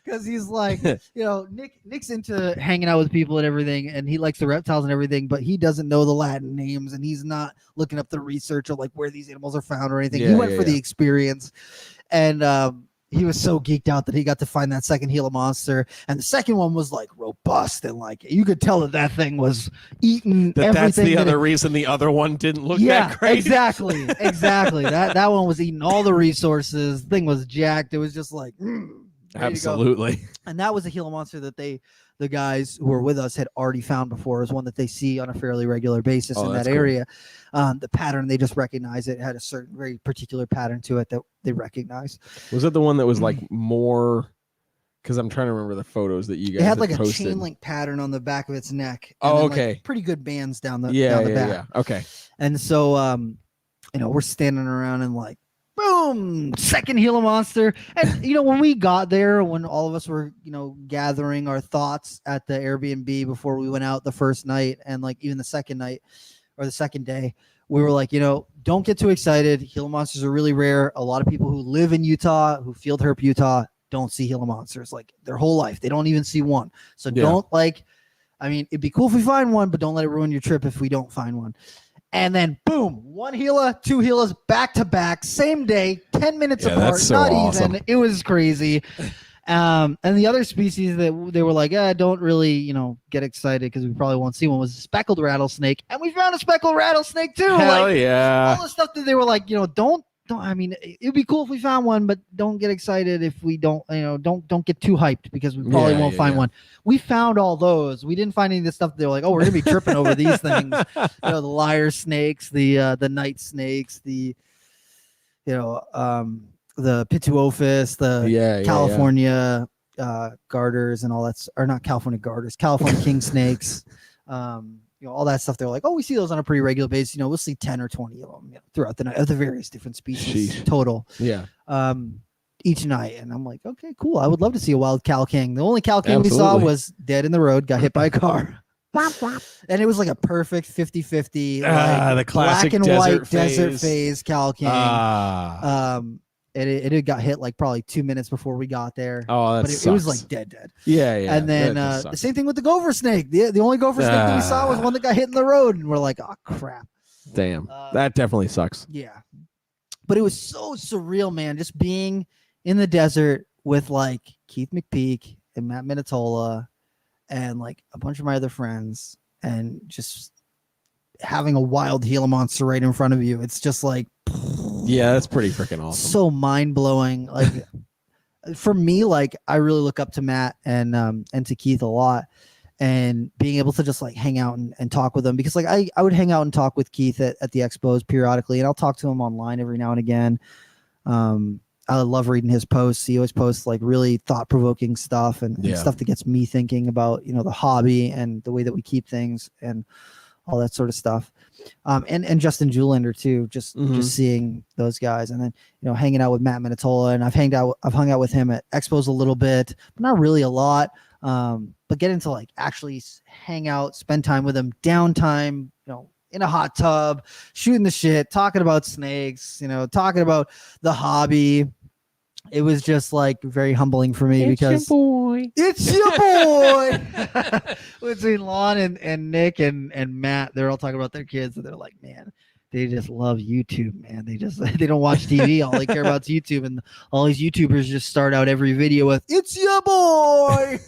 Because he's like, Nick's into hanging out with people and everything, and he likes the reptiles and everything, but he doesn't know the Latin names, and he's not looking up the research of like where these animals are found or anything. He went for the experience, and he was so geeked out that he got to find that second Gila monster, and the second one was like robust, and like you could tell that thing was eating everything. That's the other reason the other one didn't look that great. Exactly. That one was eating all the resources. Thing was jacked. It was just like. Absolutely. And that was a Gila monster that the guys who were with us had already found before. It was one that they see on a fairly regular basis in that area. The pattern, they just recognize it. It had a certain very particular pattern to it that they recognized. Was it the one that was like more? Because I'm trying to remember the photos that you guys had like posted. A chain link pattern on the back of its neck. Oh, then, okay. Like, pretty good bands down the back. Yeah. Okay. And so, we're standing around and like, boom, second Gila monster. And when we got there, when all of us were gathering our thoughts at the Airbnb before we went out the first night, and like even the second night or the second day, we were like, don't get too excited. Gila monsters are really rare. A lot of people who live in Utah, who field herp Utah, don't see Gila monsters like their whole life. They don't even see one. So don't it'd be cool if we find one, but don't let it ruin your trip if we don't find one. And then, boom, 1 Gila, 2 Gilas back to back, same day, 10 minutes apart, that's so not awesome. even. It was crazy. And the other species that they were like, don't really, get excited because we probably won't see one was a speckled rattlesnake. And we found a speckled rattlesnake too. Hell yeah. All the stuff that they were like, don't. I mean, it'd be cool if we found one, but don't get excited if we don't, don't get too hyped because we probably won't find one. We found all those. We didn't find any of the stuff. They were like, oh, we're going to be tripping over these things. The lyre snakes, the night snakes, the Pituophis, the California garters and all that, or not California garters, California king snakes. All that stuff. They're like, oh, we see those on a pretty regular basis. We'll see 10 or 20 of them throughout the night of the various different species total. Yeah. Each night. And I'm like, okay, cool. I would love to see a wild cow king. The only cow king we saw was dead in the road, got hit by a car. And it was like a perfect 50-50, the classic black and white desert phase phase cow king. It got hit like probably 2 minutes before we got there. Oh, but it was like dead. Yeah. And then the same thing with the gopher snake. The only gopher snake that we saw was one that got hit in the road, and we're like, oh crap. Damn, that definitely sucks. Yeah, but it was so surreal, man. Just being in the desert with like Keith McPeak and Matt Minatola and like a bunch of my other friends, and just having a wild Gila monster right in front of you. It's just like. Yeah, that's pretty freaking awesome. So mind blowing. Like for me, like I really look up to Matt and to Keith a lot, and being able to just like hang out and talk with them, because like I would hang out and talk with Keith at the expos periodically, and I'll talk to him online every now and again. I love reading his posts. He always posts like really thought provoking stuff and stuff that gets me thinking about, the hobby and the way that we keep things and all that sort of stuff. And Justin Julander too, just seeing those guys, and then hanging out with Matt Minatola, and I've hung out with him at expos a little bit, but not really a lot. But getting to like actually hang out, spend time with him, downtime, in a hot tub, shooting the shit, talking about snakes, talking about the hobby. It was just like very humbling for me because it's your boy. Between Lon and Nick and Matt, they're all talking about their kids, and they're like, man, they just love YouTube, man. They don't watch TV. All they care about is YouTube, and all these YouTubers just start out every video with "It's your boy."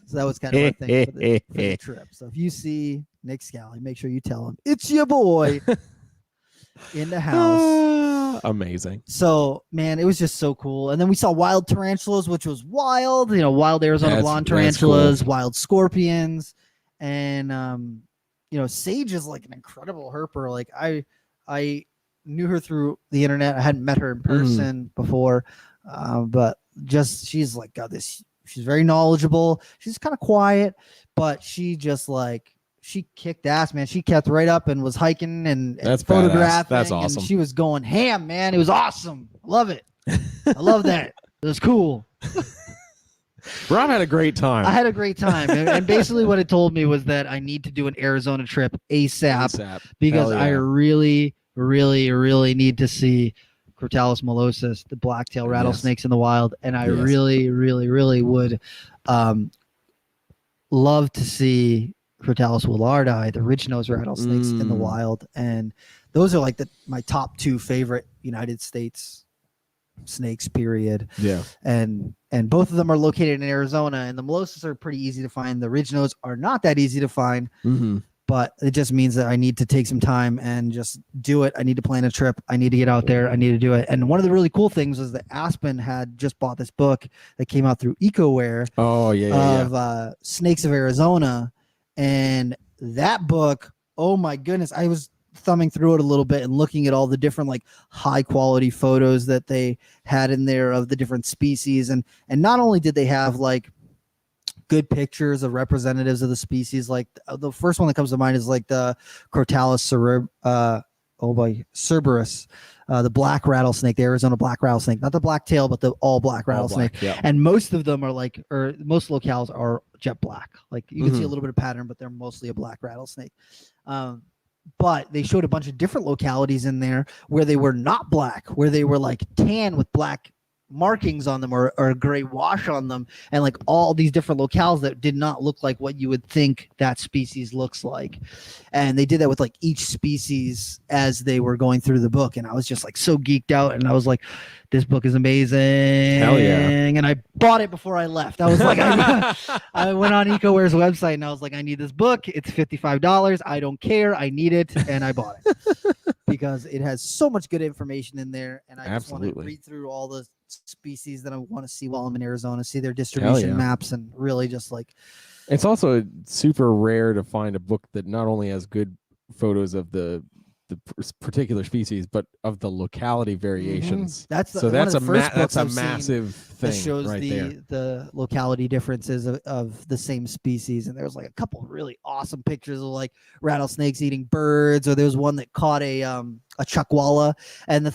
So that was kind of our thing for the trip. So if you see Nick Scally, make sure you tell him it's your boy in the house. Amazing. So man, it was just so cool. And then we saw wild tarantulas, which was wild. Wild Arizona blonde tarantulas, cool. Wild scorpions, and Sage is like an incredible herper. Like I knew her through the internet. I hadn't met her in person before, but just she's like got this. She's very knowledgeable. She's kind of quiet, but she just like she kicked ass, man. She kept right up and was hiking and photographing. That's awesome. And she was going ham, man. It was awesome. I love it. I love that. It was cool. Rob had a great time. I had a great time. And basically what it told me was that I need to do an Arizona trip ASAP. Because I really, really, really need to see Crotalus molossus, the blacktail rattlesnakes in the wild. And I really, really, really would love to see Crotalus willardi, the ridge-nosed rattlesnakes in the wild. And those are like my top 2 favorite United States snakes, period. Yeah. And both of them are located in Arizona, and the molossus are pretty easy to find. The ridge-nosed are not that easy to find, but it just means that I need to take some time and just do it. I need to plan a trip. I need to get out there. I need to do it. And one of the really cool things was that Aspen had just bought this book that came out through EcoWare. Oh, of Snakes of Arizona. And that book, oh my goodness, I was thumbing through it a little bit and looking at all the different like high quality photos that they had in there of the different species. And not only did they have like good pictures of representatives of the species, like the first one that comes to mind is like the Crotalus cerberus, the black rattlesnake, the Arizona black rattlesnake, not the black tail, but the all black rattlesnake. Black, yeah. And most of them are like, or most locales are jet black. Like you can see a little bit of pattern, but they're mostly a black rattlesnake. But they showed a bunch of different localities in there where they were not black, where they were like tan with black markings on them or a gray wash on them, and like all these different locales that did not look like what you would think that species looks like. And they did that with like each species as they were going through the book, and I was just like so geeked out, and I was like, this book is amazing. Hell yeah. And I bought it before I left. I was like, I went on EcoWare's website and I was like, I need this book. It's $55. I don't care. I need it. And I bought it because it has so much good information in there. And I just want to read through all the species that I want to see while I'm in Arizona, see their distribution maps, and really just like. It's also super rare to find a book that not only has good photos of the particular species, but of the locality variations. That's a massive thing. That shows right the locality differences of the same species. And there's like a couple of really awesome pictures of like rattlesnakes eating birds, or there was one that caught a chuckwalla, and the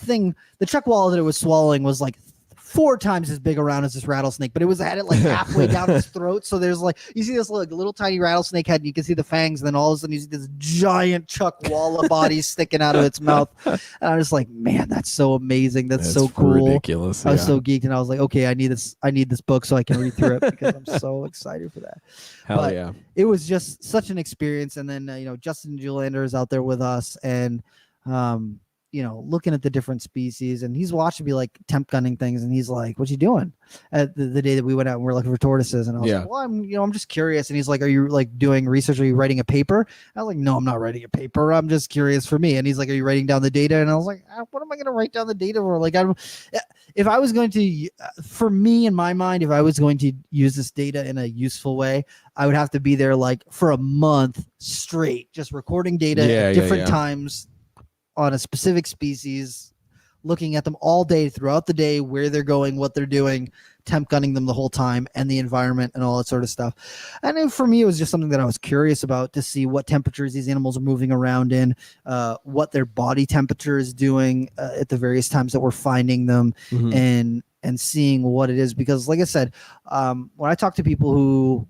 chuckwalla that it was swallowing was like 4 times as big around as this rattlesnake, but it had it like halfway down its throat. So there's like, you see this little tiny rattlesnake head, and you can see the fangs, and then all of a sudden you see this giant chuckwalla body sticking out of its mouth. And I was like, man, that's so amazing. That's so cool. Ridiculous. I was so geeked, and I was like, okay, I need this book so I can read through it because I'm so excited for that. Hell yeah. It was just such an experience. And then, Justin Julander is out there with us, and, looking at the different species, and he's watching me like temp gunning things, and he's like, what you doing at the day that we went out and we're looking for tortoises? And I was like, well, I'm just curious. And he's like, are you like doing research? Are you writing a paper? I was like, no, I'm not writing a paper. I'm just curious for me. And he's like, are you writing down the data? And I was like, what am I going to write down the data for? Like, if I was going to, for me in my mind, if I was going to use this data in a useful way, I would have to be there like for a month straight, just recording data at different times on a specific species, looking at them all day throughout the day, where they're going, what they're doing, temp gunning them the whole time, and the environment and all that sort of stuff. And then for me, it was just something that I was curious about, to see what temperatures these animals are moving around in, what their body temperature is doing at the various times that we're finding them, and seeing what it is. Because like I said, when I talk to people who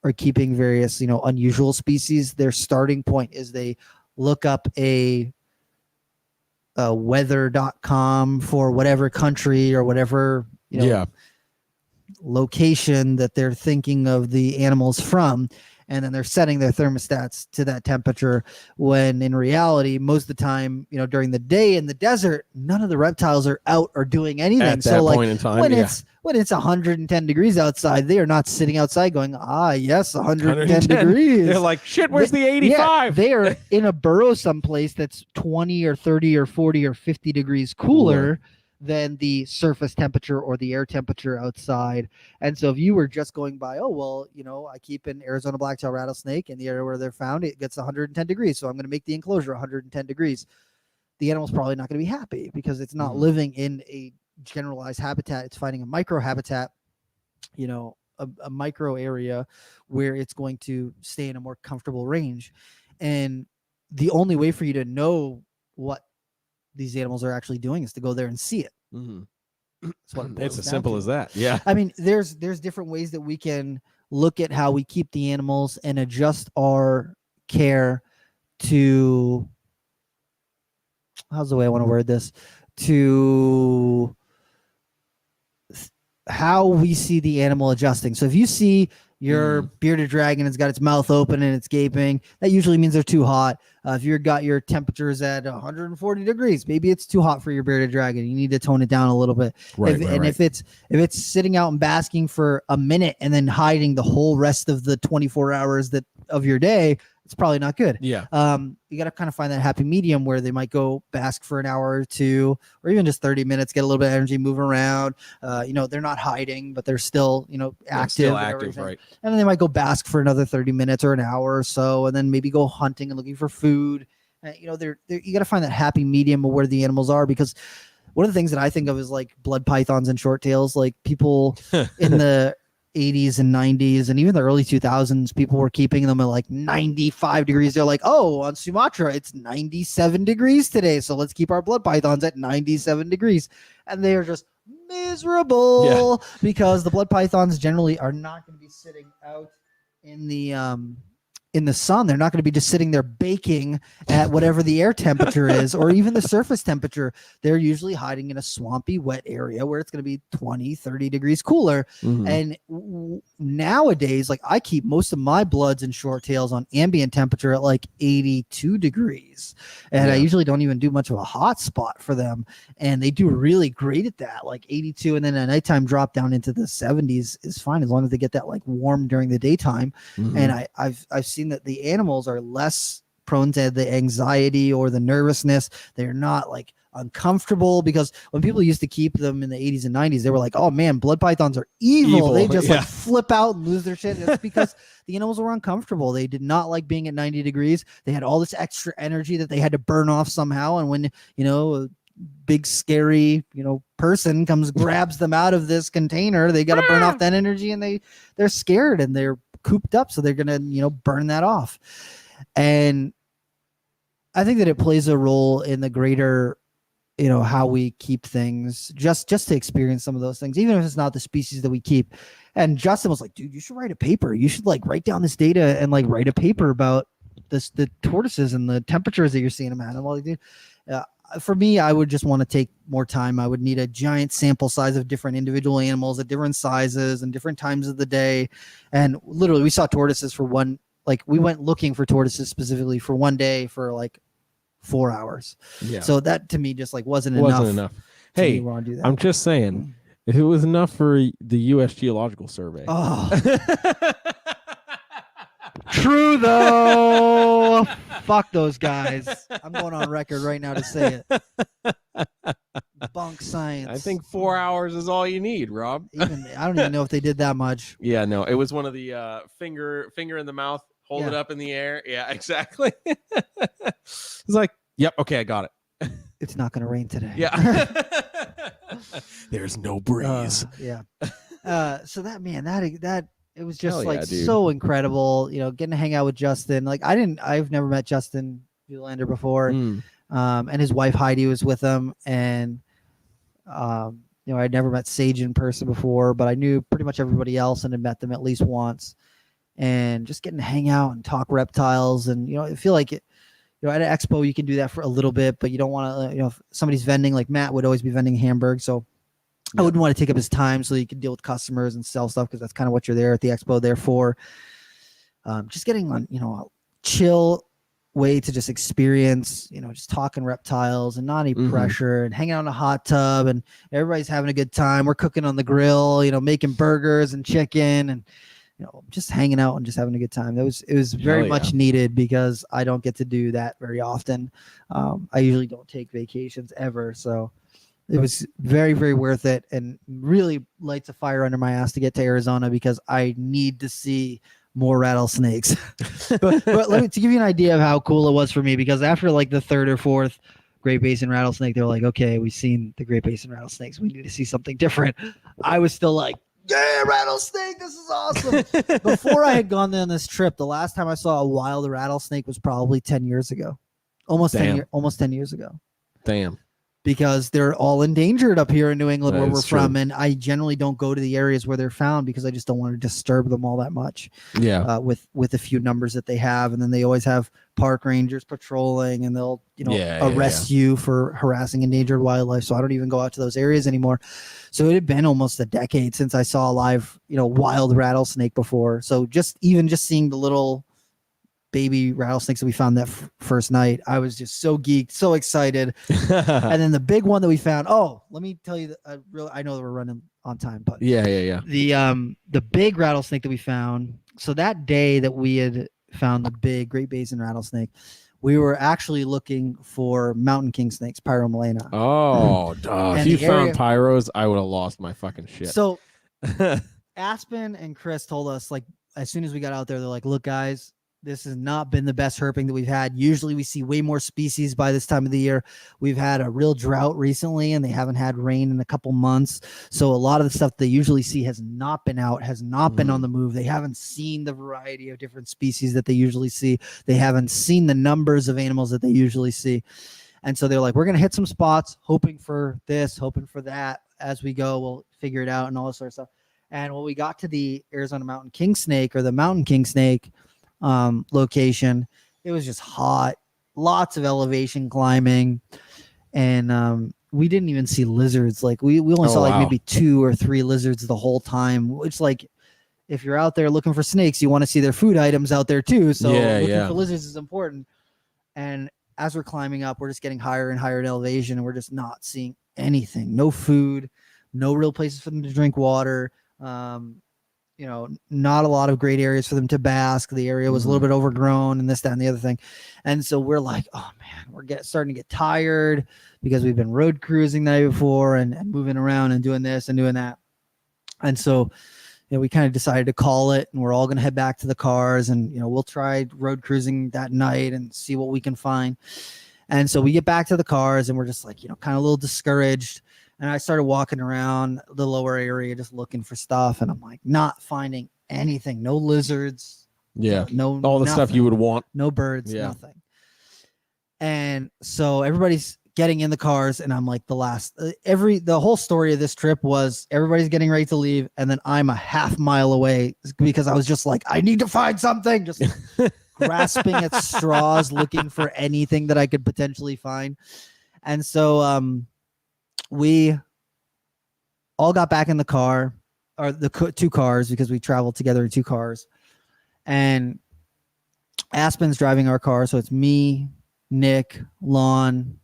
are keeping various, unusual species, their starting point is they look up a weather.com for whatever country or whatever location that they're thinking of the animals from, and then they're setting their thermostats to that temperature, when in reality, most of the time, during the day in the desert, none of the reptiles are out or doing anything. At that point in time, when it's 110 degrees outside, they are not sitting outside going, yes, 110 degrees. They're like, shit, where's the 85? They are in a burrow someplace that's 20 or 30 or 40 or 50 degrees cooler than the surface temperature or the air temperature outside. And so if you were just going by, I keep an Arizona black-tailed rattlesnake in the area where they're found, it gets 110 degrees. So I'm going to make the enclosure 110 degrees. The animal's probably not going to be happy because it's not living in a generalized habitat. It's finding a micro habitat, a micro area where it's going to stay in a more comfortable range. And the only way for you to know what these animals are actually doing is to go there and see it. It's as simple as that. Yeah. I mean, there's different ways that we can look at how we keep the animals and adjust our care to, how's the way I want to word this, to how we see the animal adjusting. So if you see your bearded dragon has got its mouth open and it's gaping, that usually means they're too hot. If you've got your temperatures at 140 degrees, maybe it's too hot for your bearded dragon. You need to tone it down a little bit. If it's sitting out and basking for a minute and then hiding the whole rest of the 24 hours of your day, it's probably not good. Yeah. You got to kind of find that happy medium where they might go bask for an hour or two, or even just 30 minutes, get a little bit of energy, move around. They're not hiding, but they're still, active. Still active, right? And then they might go bask for another 30 minutes or an hour or so, and then maybe go hunting and looking for food. You got to find that happy medium of where the animals are, because one of the things that I think of is like blood pythons and short tails. Like people in the 80s and 90s and even the early 2000s, people were keeping them at like 95 degrees. They're like, on Sumatra it's 97 degrees today, so let's keep our blood pythons at 97 degrees. And they are just miserable because the blood pythons generally are not going to be sitting out in the sun. They're not going to be just sitting there baking at whatever the air temperature is or even the surface temperature. They're usually hiding in a swampy, wet area where it's going to be 20, 30 degrees cooler. And nowadays, like, I keep most of my bloods and short tails on ambient temperature at like 82 degrees. And I usually don't even do much of a hot spot for them. And they do really great at that, like 82. And then at nighttime drop down into the 70s is fine as long as they get that like warm during the daytime. And I've seen that the animals are less prone to the anxiety or the nervousness. They're not like uncomfortable, because when people used to keep them in the 80s and 90s, they were like, oh man, blood pythons are evil. They just like flip out and lose their shit. It's because the animals were uncomfortable. They did not like being at 90 degrees. They had all this extra energy that they had to burn off somehow. And when, a big scary, person grabs them out of this container, they got to burn off that energy, and they're scared and they're cooped up, so they're gonna burn that off. And I think that it plays a role in the greater how we keep things, just to experience some of those things, even if it's not the species that we keep. And Justin was like, dude, you should write a paper. You should like write down this data and like write a paper about the tortoises and the temperatures that you're seeing them at. And well, dude, for me, I would just want to take more time. I would need a giant sample size of different individual animals at different sizes and different times of the day. And literally, we saw tortoises we went looking for tortoises specifically for one day for like 4 hours. Yeah. So that to me just like wasn't enough. Hey, I'm just saying, if it was enough for the U.S. Geological Survey. Oh. True though. Fuck those guys. I'm going on record right now to say it. Bunk science. I think 4 hours is all you need, Rob. I don't even know if they did that much. Yeah, no, it was one of the finger in the mouth, hold it up in the air. Yeah, exactly. It's like, yep, okay, I got it. It's not going to rain today. Yeah. There's no breeze. Yeah. So that it was just so incredible, getting to hang out with Justin. Like I've never met Justin Zoolander before. And his wife Heidi was with him, and I'd never met Sage in person before, but I knew pretty much everybody else and had met them at least once. And just getting to hang out and talk reptiles, and I feel like it. At an expo you can do that for a little bit, but you don't want to. If somebody's vending, like Matt would always be vending Hamburg, so I wouldn't want to take up his time so you can deal with customers and sell stuff, because that's kind of what you're there at the expo there for. just getting on, a chill way to just experience, just talking reptiles and not any pressure and hanging out in a hot tub and everybody's having a good time. We're cooking on the grill, making burgers and chicken and, just hanging out and just having a good time. It was very much needed because I don't get to do that very often. I usually don't take vacations ever. So it was very, very worth it and really lights a fire under my ass to get to Arizona because I need to see more rattlesnakes. but to give you an idea of how cool it was for me, because after like the third or fourth Great Basin rattlesnake, they're like, okay, we've seen the Great Basin rattlesnakes. We need to see something different. I was still like, yeah, rattlesnake, this is awesome. Before I had gone on this trip, the last time I saw a wild rattlesnake was probably 10 years ago. Almost 10 years ago. Damn. Because they're all endangered up here in New England where we're true. from. And I generally don't go to the areas where they're found because I just don't want to disturb them all that much. Yeah. With the few numbers that they have. And then they always have park rangers patrolling and they'll, arrest you for harassing endangered wildlife. So I don't even go out to those areas anymore. So it had been almost a decade since I saw a live, wild rattlesnake before. So just seeing the little baby rattlesnakes that we found that first night, I was just so geeked, so excited. And then the big one that we found, let me tell you that I know that we're running on time, but yeah. The big rattlesnake that we found. So that day that we had found the big Great Basin rattlesnake, we were actually looking for mountain king snakes, Pyromelena. Oh, if you found pyros, I would have lost my fucking shit. So Aspen and Chris told us, like, as soon as we got out there, they're like, look, guys, this has not been the best herping that we've had. Usually we see way more species by this time of the year. We've had a real drought recently and they haven't had rain in a couple months. So a lot of the stuff they usually see has not been out, has not been on the move. They haven't seen the variety of different species that they usually see. They haven't seen the numbers of animals that they usually see. And so they're like, we're going to hit some spots, hoping for this, hoping for that. As we go, we'll figure it out and all this sort of stuff. And when we got to the Arizona mountain king snake or the mountain king snake, location, it was just hot, lots of elevation climbing, and we didn't even see lizards. Like we only saw like maybe 2 or 3 lizards the whole time, which, like, if you're out there looking for snakes, you want to see their food items out there too. So looking for lizards is important. And as we're climbing up, we're just getting higher and higher in elevation and we're just not seeing anything. No food, no real places for them to drink water. Not a lot of great areas for them to bask. The area was a little bit overgrown and this, that, and the other thing. And so we're like, oh man, we're starting to get tired because we've been road cruising the night before and moving around and doing this and doing that. And so, we kind of decided to call it and we're all going to head back to the cars and, we'll try road cruising that night and see what we can find. And so we get back to the cars and we're just like, kind of a little discouraged. And I started walking around the lower area just looking for stuff. And I'm like, not finding anything. No lizards. Yeah. No, all the nothing. Stuff you would want. No birds, nothing. And so everybody's getting in the cars. And I'm like, the whole story of this trip was everybody's getting ready to leave. And then I'm a half mile away because I was just like, I need to find something. Just grasping at straws, looking for anything that I could potentially find. And so, we all got back in the car, or the 2 cars, because we traveled together in 2 cars. And Aspen's driving our car. So it's me, Nick, Lon,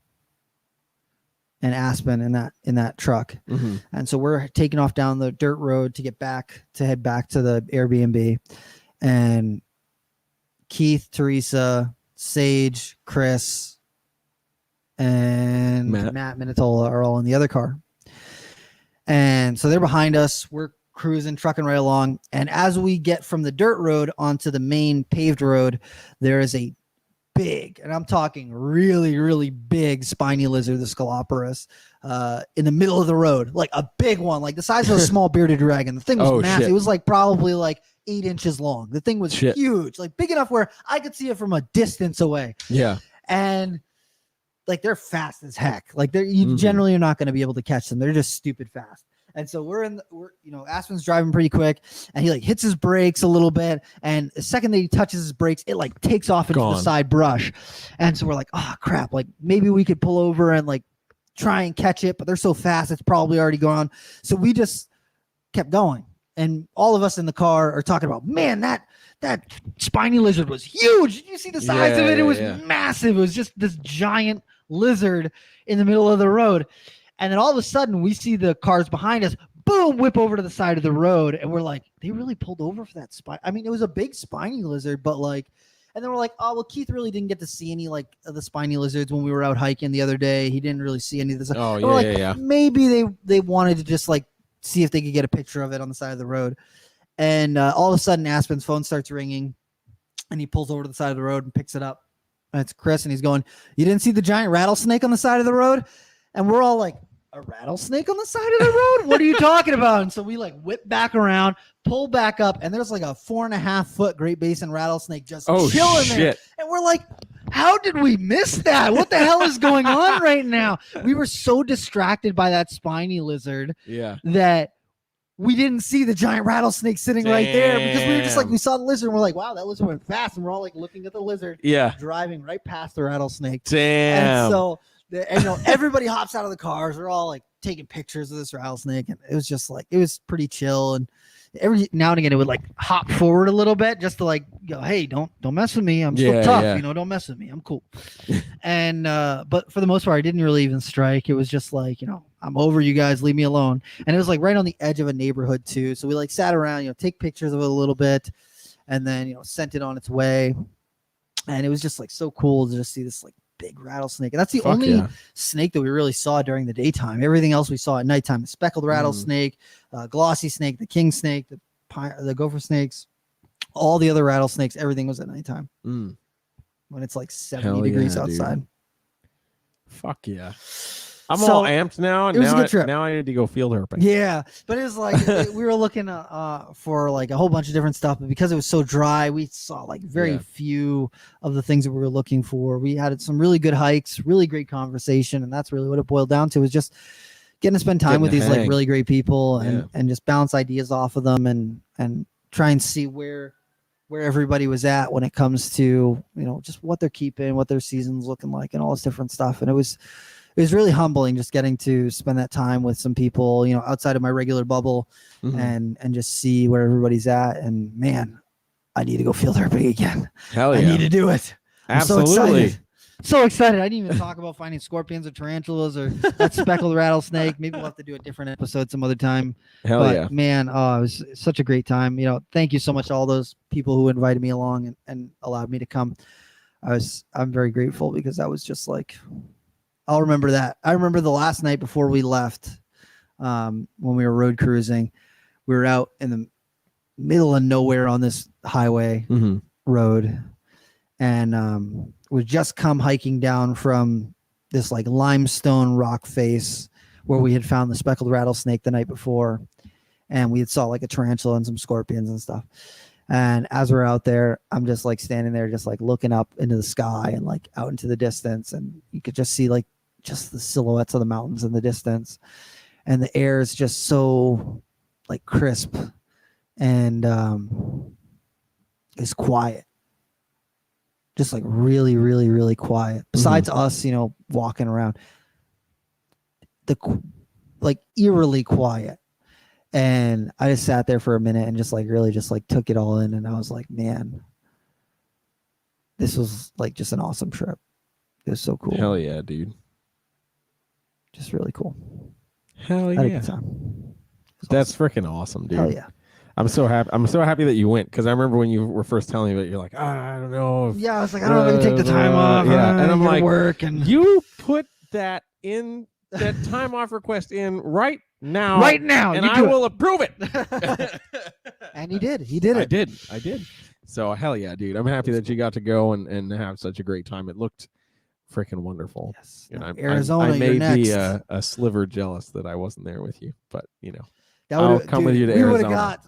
and Aspen in that truck. Mm-hmm. And so we're taking off down the dirt road to head back to the Airbnb. And Keith, Teresa, Sage, Chris, and Matt Minatola are all in the other car. And so they're behind us. We're cruising, trucking right along. And as we get from the dirt road onto the main paved road, there is a big, and I'm talking really, really big spiny lizard, the Scoloporus, in the middle of the road, like a big one, like the size of a small bearded dragon. The thing was massive. Shit. It was like probably like 8 inches long. The thing was huge, like big enough where I could see it from a distance away. Yeah. And like they're fast as heck. Like you generally are not going to be able to catch them. They're just stupid fast. And so we're Aspen's driving pretty quick and he like hits his brakes a little bit. And the second that he touches his brakes, it like takes off into the side brush. And so we're like, oh crap. Like maybe we could pull over and like try and catch it, but they're so fast. It's probably already gone. So we just kept going. and all of us in the car are talking about, man, that spiny lizard was huge. Did you see the size of it? It was massive. It was just this giant lizard in the middle of the road. And then all of a sudden we see the cars behind us, boom, whip over to the side of the road. And we're like, they really pulled over for that spine. I mean, it was a big spiny lizard, but like, and then we're like, oh, well, Keith really didn't get to see any like of the spiny lizards when we were out hiking the other day. He didn't really see any of this. Oh, yeah. Maybe they wanted to just like see if they could get a picture of it on the side of the road. And all of a sudden, Aspen's phone starts ringing, and he pulls over to the side of the road and picks it up. And it's Chris, and he's going, "You didn't see the giant rattlesnake on the side of the road?" And we're all like, "A rattlesnake on the side of the road? What are you talking about?" And so we like whip back around, pull back up, and there's like a 4.5 foot Great Basin rattlesnake just chilling there. And we're like, how did we miss that? What the hell is going on right now? We were so distracted by that spiny lizard that we didn't see the giant rattlesnake sitting right there, because we were just like, we saw the lizard and we're like, wow, that lizard went fast. And we're all like looking at the lizard, driving right past the rattlesnake. Damn. And so, everybody hops out of the cars. We're all like taking pictures of this rattlesnake. And it was just like, it was pretty chill. And every now and again, it would like hop forward a little bit just to like go, hey, don't mess with me. I'm still tough. Don't mess with me. I'm cool. And, but for the most part, I didn't really even strike. It was just like, I'm over you guys, leave me alone. And it was like right on the edge of a neighborhood too. So we like sat around, take pictures of it a little bit, and then, sent it on its way. And it was just like so cool to just see this like big rattlesnake. And that's the only snake that we really saw during the daytime. Everything else we saw at nighttime: the speckled rattlesnake, glossy snake, the king snake, the gopher snakes, all the other rattlesnakes. Everything was at nighttime when it's like 70 degrees outside. Dude. Fuck yeah. I'm all amped now. It was a good trip. Now I need to go field herping. Yeah, but it was like we were looking for like a whole bunch of different stuff, but because it was so dry, we saw like very few of the things that we were looking for. We had some really good hikes, really great conversation, and that's really what it boiled down to, was just getting to spend time with these like really great people and just bounce ideas off of them and try and see where everybody was at when it comes to just what they're keeping, what their season's looking like, and all this different stuff. And it was really humbling just getting to spend that time with some people, outside of my regular bubble, and just see where everybody's at. And man, I need to go field herping again. Hell yeah. I need to do it. Absolutely. So excited. I didn't even talk about finding scorpions or tarantulas or that speckled rattlesnake. Maybe we'll have to do a different episode some other time. But man, it was such a great time. Thank you so much to all those people who invited me along and allowed me to come. I'm very grateful, because that was just like, I'll remember that. I remember the last night before we left, when we were road cruising, we were out in the middle of nowhere on this highway road, and we just come hiking down from this like limestone rock face where we had found the speckled rattlesnake the night before, and we had saw like a tarantula and some scorpions and stuff. And as we're out there, I'm just like standing there, just like looking up into the sky and like out into the distance, and you could just see like just the silhouettes of the mountains in the distance, and the air is just so like crisp and it's quiet, just like really, really, really quiet. Besides us, walking around, like eerily quiet. And I just sat there for a minute and just like really just like took it all in. And I was like, man, this was like just an awesome trip. It was so cool. Hell yeah, dude. Just really cool. Hell yeah. I had a good time. That's freaking awesome, dude. Hell yeah. I'm so happy that you went, because I remember when you were first telling me about it, you're like, I don't know. Yeah, I was like, I don't know if I can take the time off. Yeah, and I'm like, work and you put that time off request in right now, and I will approve it. And he did it. I did. So hell yeah, dude. I'm happy that you got to go and have such a great time. It looked freaking wonderful. Yes. Arizona, I may next. be a sliver jealous that I wasn't there with you, but I'll come with you to Arizona. We would have got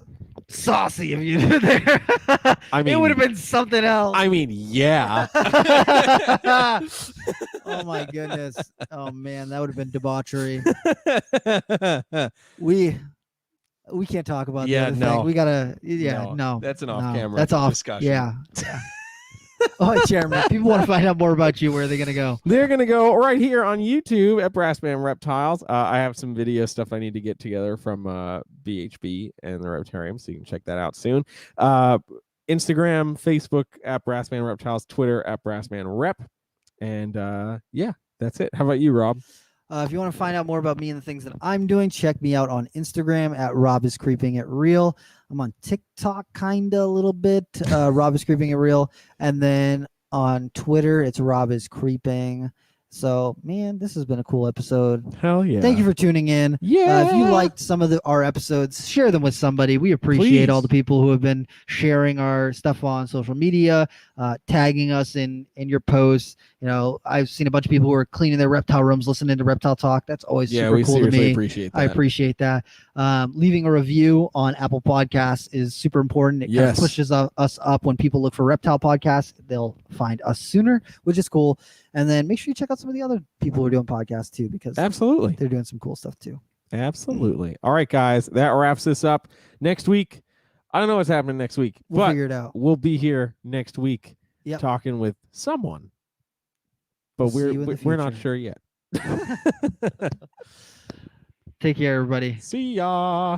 saucy if you were there. I mean, it would have been something else. I mean, yeah. Oh my goodness. Oh man, that would have been debauchery. We can't talk about that. No. We gotta. No. That's an off-camera That's off discussion. Yeah. All right, Chairman. If people want to find out more about you, where are they going to go? They're going to go right here on YouTube at Brassman Reptiles. I have some video stuff I need to get together from BHB and the Reptarium, so you can check that out soon. Instagram, Facebook at Brassman Reptiles, Twitter at Brassman Rep. And yeah, that's it. How about you, Rob? If you want to find out more about me and the things that I'm doing, check me out on Instagram at Rob is Creeping It Real. I'm on TikTok kind of a little bit. Rob is Creeping It Real. And then on Twitter, it's Rob is Creeping. So, man, this has been a cool episode. Hell yeah. Thank you for tuning in. Yeah. If you liked some of our episodes, share them with somebody. We appreciate all the people who have been sharing our stuff on social media, tagging us in your posts. You know, I've seen a bunch of people who are cleaning their reptile rooms, listening to Reptile Talk. That's always super cool to me. Appreciate that. I appreciate that. Leaving a review on Apple Podcasts is super important. It kind of pushes us up. When people look for Reptile Podcasts, they'll find us sooner, which is cool. And then make sure you check out some of the other people who are doing podcasts too, because absolutely they're doing some cool stuff too. Absolutely. All right, guys, that wraps this up. Next week, I don't know what's happening next week, we'll figure it out. We'll be here next week talking with someone, but we're not sure yet. Take care, everybody. See ya.